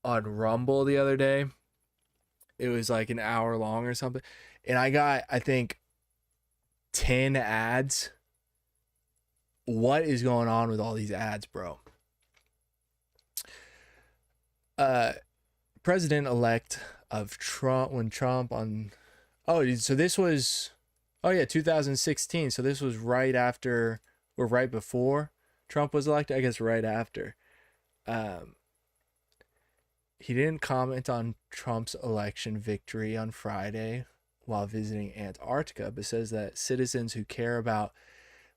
Rumble the other day. It was like an hour long or something. And I got, I think, 10 ads. What is going on with all these ads, bro? President-elect of Trump, when Trump on... Oh, so this was... Oh, yeah, 2016. So this was right after, or right before Trump was elected? I guess right after. He didn't comment on Trump's election victory on Friday while visiting Antarctica, but says that citizens who care about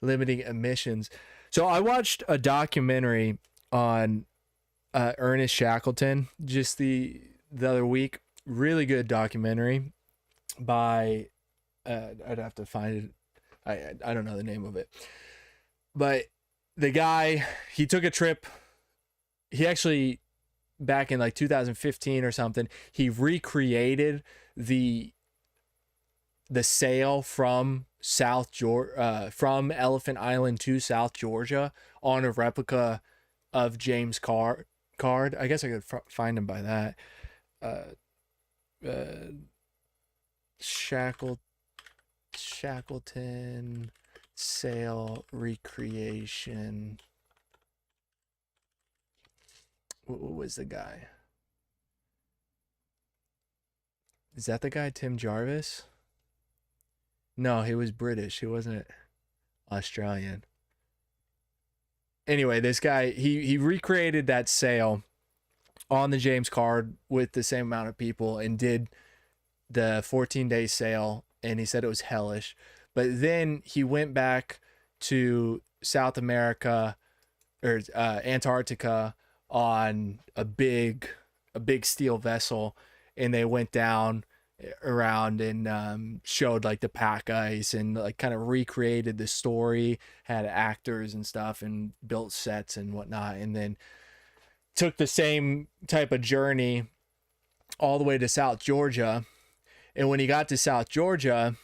limiting emissions. So I watched a documentary on Ernest Shackleton just the other week. Really good documentary by I'd have to find it. I don't know the name of it, but the guy, he took a trip. He actually, back in like 2015 or something, he recreated the sail from from Elephant Island to South Georgia on a replica of James Card. I guess I could find him by that. Shackleton sail recreation. What was the guy? Is that the guy, Tim Jarvis? No, he was British. He wasn't Australian. Anyway, this guy, he recreated that sail on the James Card with the same amount of people and did the 14-day sail, and he said it was hellish. But then he went back to South America, or Antarctica, on a big steel vessel, and they went down around and showed like the pack ice and like kind of recreated the story, had actors and stuff and built sets and whatnot, and then took the same type of journey all the way to South Georgia. And when he got to South Georgia,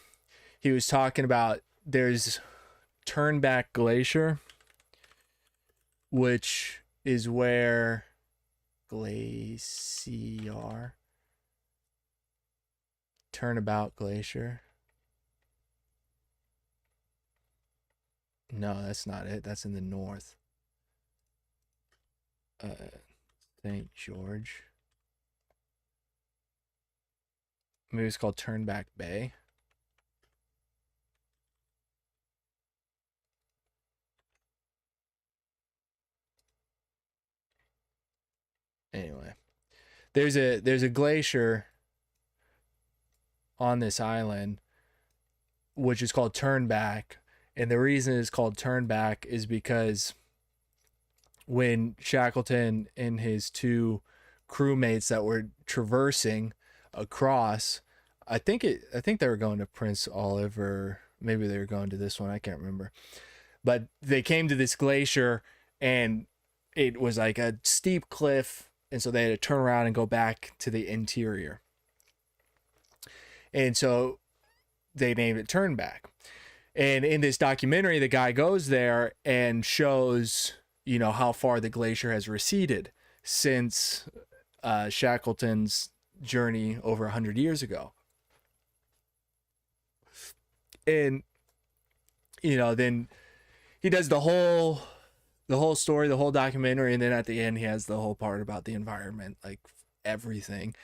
he was talking about there's Turnback Glacier, which is where Turnabout Glacier. No, that's not it. That's in the north. St. George. Maybe it's called Turnback Bay. Anyway, there's a glacier on this island which is called Turnback, and the reason it's called Turnback is because when Shackleton and his two crewmates that were traversing across, I think they were going to Prince Oliver, maybe they were going to this one, I can't remember, but they came to this glacier and it was like a steep cliff, and so they had to turn around and go back to the interior, and so they named it Turnback. And in this documentary, the guy goes there and shows, you know, how far the glacier has receded since Shackleton's journey over 100 years ago. And, you know, then he does the whole story, the whole documentary, and then at the end he has the whole part about the environment, like everything,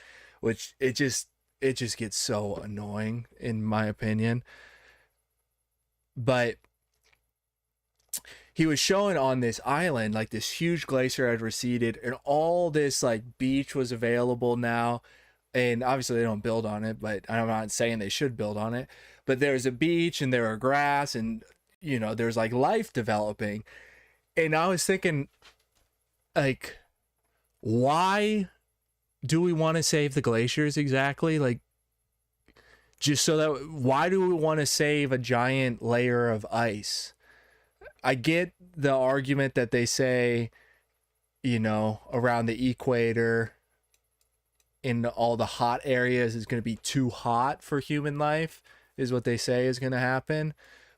which it just gets so annoying in my opinion. But he was showing on this island, like this huge glacier had receded and all this like beach was available now. And obviously they don't build on it, but I'm not saying they should build on it, but there's a beach and there are grass and, you know, there's like life developing. And I was thinking, like, why do we want to save the glaciers exactly? Like, just so that, why do we want to save a giant layer of ice? I get the argument that they say, you know, around the equator in all the hot areas is going to be too hot for human life, is what they say is going to happen.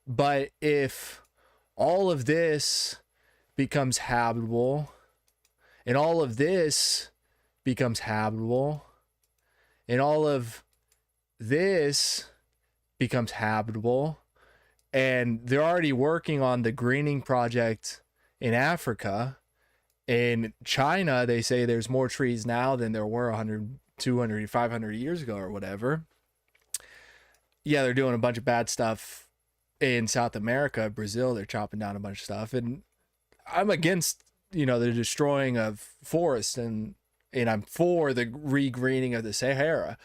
But if all of this becomes habitable, and all of this becomes habitable, and all of this becomes habitable, and they're already working on the greening project in Africa. In China, they say there's more trees now than there were 100, 200, 500 years ago or whatever. Yeah, they're doing a bunch of bad stuff in South America, Brazil. They're chopping down a bunch of stuff. And I'm against, you know, the destroying of forests, and I'm for the regreening of the Sahara.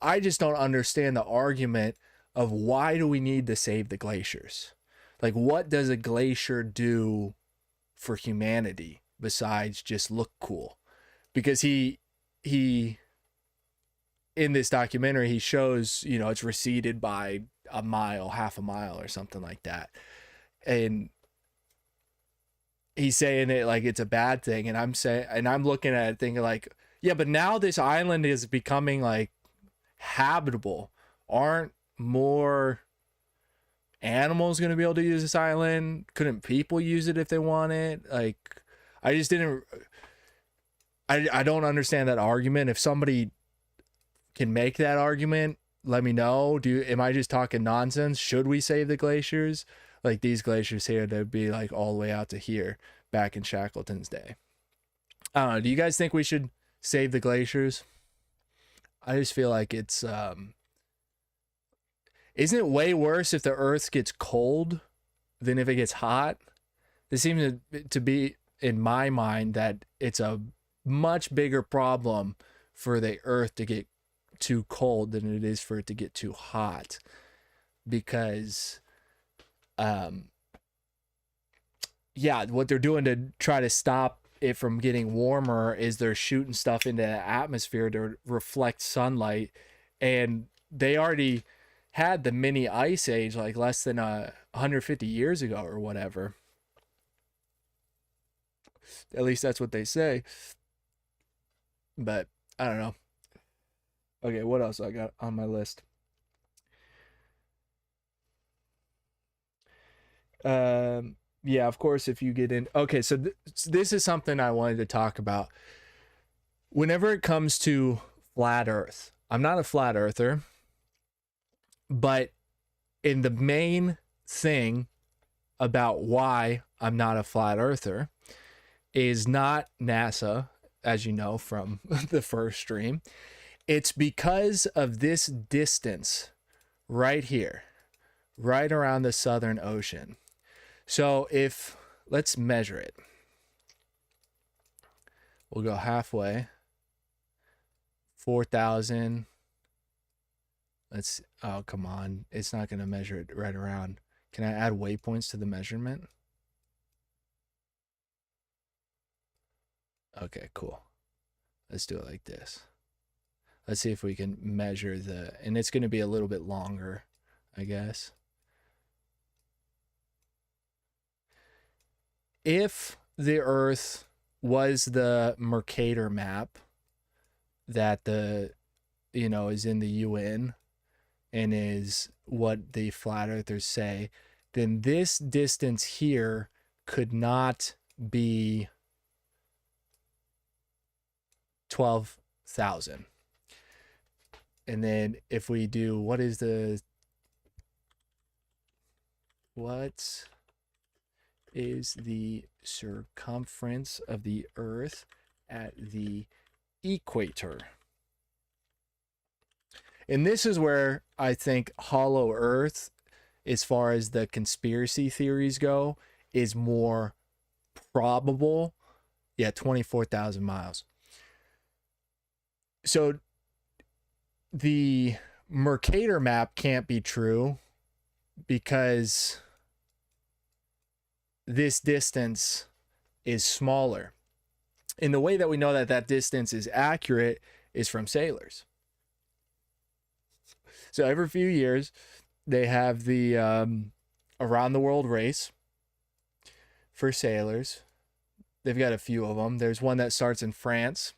I just don't understand the argument of why do we need to save the glaciers? Like, what does a glacier do for humanity besides just look cool? Because he in this documentary, he shows, you know, it's receded by a mile, half a mile or something like that. And he's saying it like it's a bad thing. And I'm looking at it thinking like, yeah, but now this island is becoming like habitable. Aren't more animals going to be able to use this island? Couldn't people use it if they want it? Like, I just didn't, I don't understand that argument. If somebody can make that argument, let me know. Am I just talking nonsense? Should we save the glaciers? Like, these glaciers here, they'd be like all the way out to here back in Shackleton's day. I don't know. Do you guys think we should save the glaciers? I just feel like it's isn't it way worse if the earth gets cold than if it gets hot? This seems to be, in my mind, that it's a much bigger problem for the earth to get too cold than it is for it to get too hot. Because yeah, what they're doing to try to stop it from getting warmer is they're shooting stuff into the atmosphere to reflect sunlight. And they already had the mini ice age like less than 150 years ago or whatever. At least that's what they say. But I don't know. Okay, what else I got on my list? Yeah, of course, if you get in. Okay, so this is something I wanted to talk about. Whenever it comes to flat Earth, I'm not a flat earther, but in the main thing about why I'm not a flat earther is not NASA, as you know from the first stream. It's because of this distance right here, right around the Southern Ocean. So if, let's measure it. We'll go halfway. 4,000. Let's, oh, come on. It's not going to measure it right around. Can I add waypoints to the measurement? Okay, cool. Let's do it like this. Let's see if we can measure the, and it's going to be a little bit longer, I guess. If the Earth was the Mercator map that the, you know, is in the UN and is what the flat earthers say, then this distance here could not be 12,000. And then if we do, what is the circumference of the Earth at the equator? And this is where I think hollow Earth, as far as the conspiracy theories go, is more probable. Yeah, 24,000 miles. So the Mercator map can't be true because this distance is smaller. And the way that we know that that distance is accurate is from sailors. So every few years, they have the around the world race for sailors. They've got a few of them. There's one that starts in France,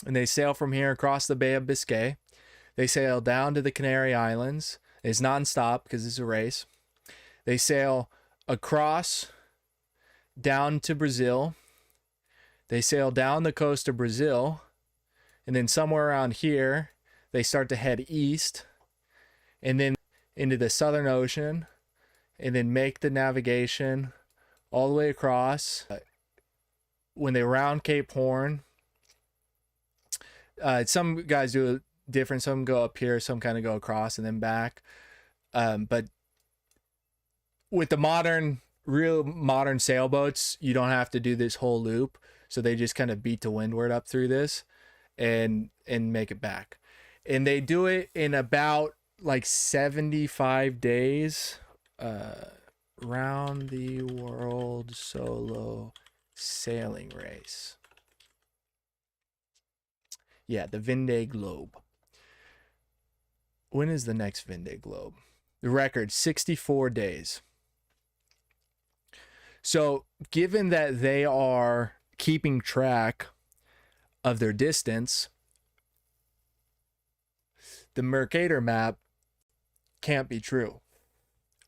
and they sail from here across the Bay of Biscay. They sail down to the Canary Islands. It's nonstop because it's a race. They sail across down to Brazil. They sail down the coast of Brazil, and then somewhere around here, they start to head east, and then into the Southern Ocean, and then make the navigation all the way across. When they round Cape Horn, some guys do it different. Some go up here, some kind of go across and then back. But with the real modern sailboats, you don't have to do this whole loop. So they just kind of beat to windward up through this and make it back. And they do it in about like 75 days. Round the world solo sailing race. Yeah, the Vendée Globe. When is the next Vendée Globe? The record, 64 days. So given that they are keeping track of their distance, the Mercator map can't be true.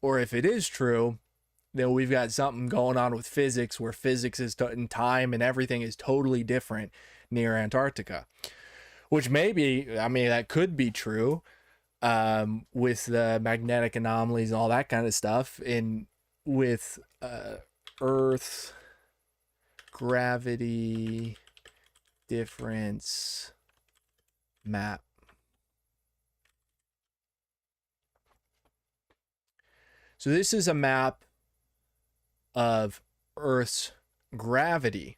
Or if it is true, then we've got something going on with physics, where physics is in time and everything is totally different near Antarctica. Which maybe, I mean, that could be true with the magnetic anomalies and all that kind of stuff. And with Earth gravity difference map. So this is a map of Earth's gravity.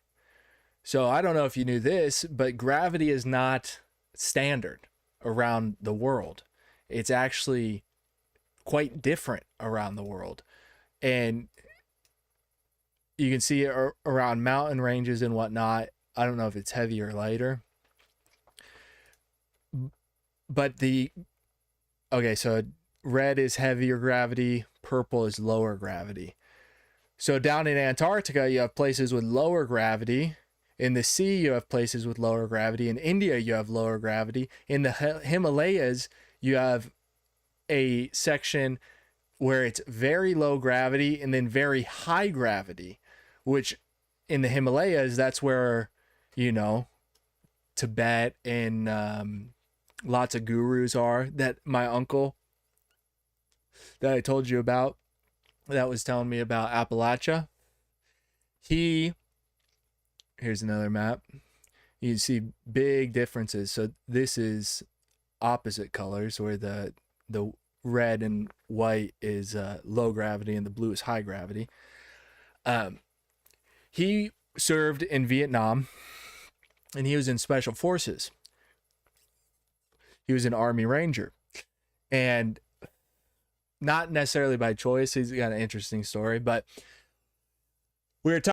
So I don't know if you knew this, but gravity is not standard around the world. It's actually quite different around the world. And you can see it around mountain ranges and whatnot. I don't know if it's heavier or lighter. But okay, so red is heavier gravity, purple is lower gravity. So down in Antarctica, you have places with lower gravity. In the sea, you have places with lower gravity. In India, you have lower gravity. In the Himalayas, you have a section where it's very low gravity and then very high gravity, which in the Himalayas, that's where, you know, Tibet and lots of gurus are. That my uncle that I told you about, that was telling me about Appalachia. Here's another map. You can see big differences. So this is opposite colors, where the red and white is low gravity and the blue is high gravity. He served in Vietnam, and he was in special forces. He was an Army Ranger, and not necessarily by choice. He's got an interesting story, but we were talking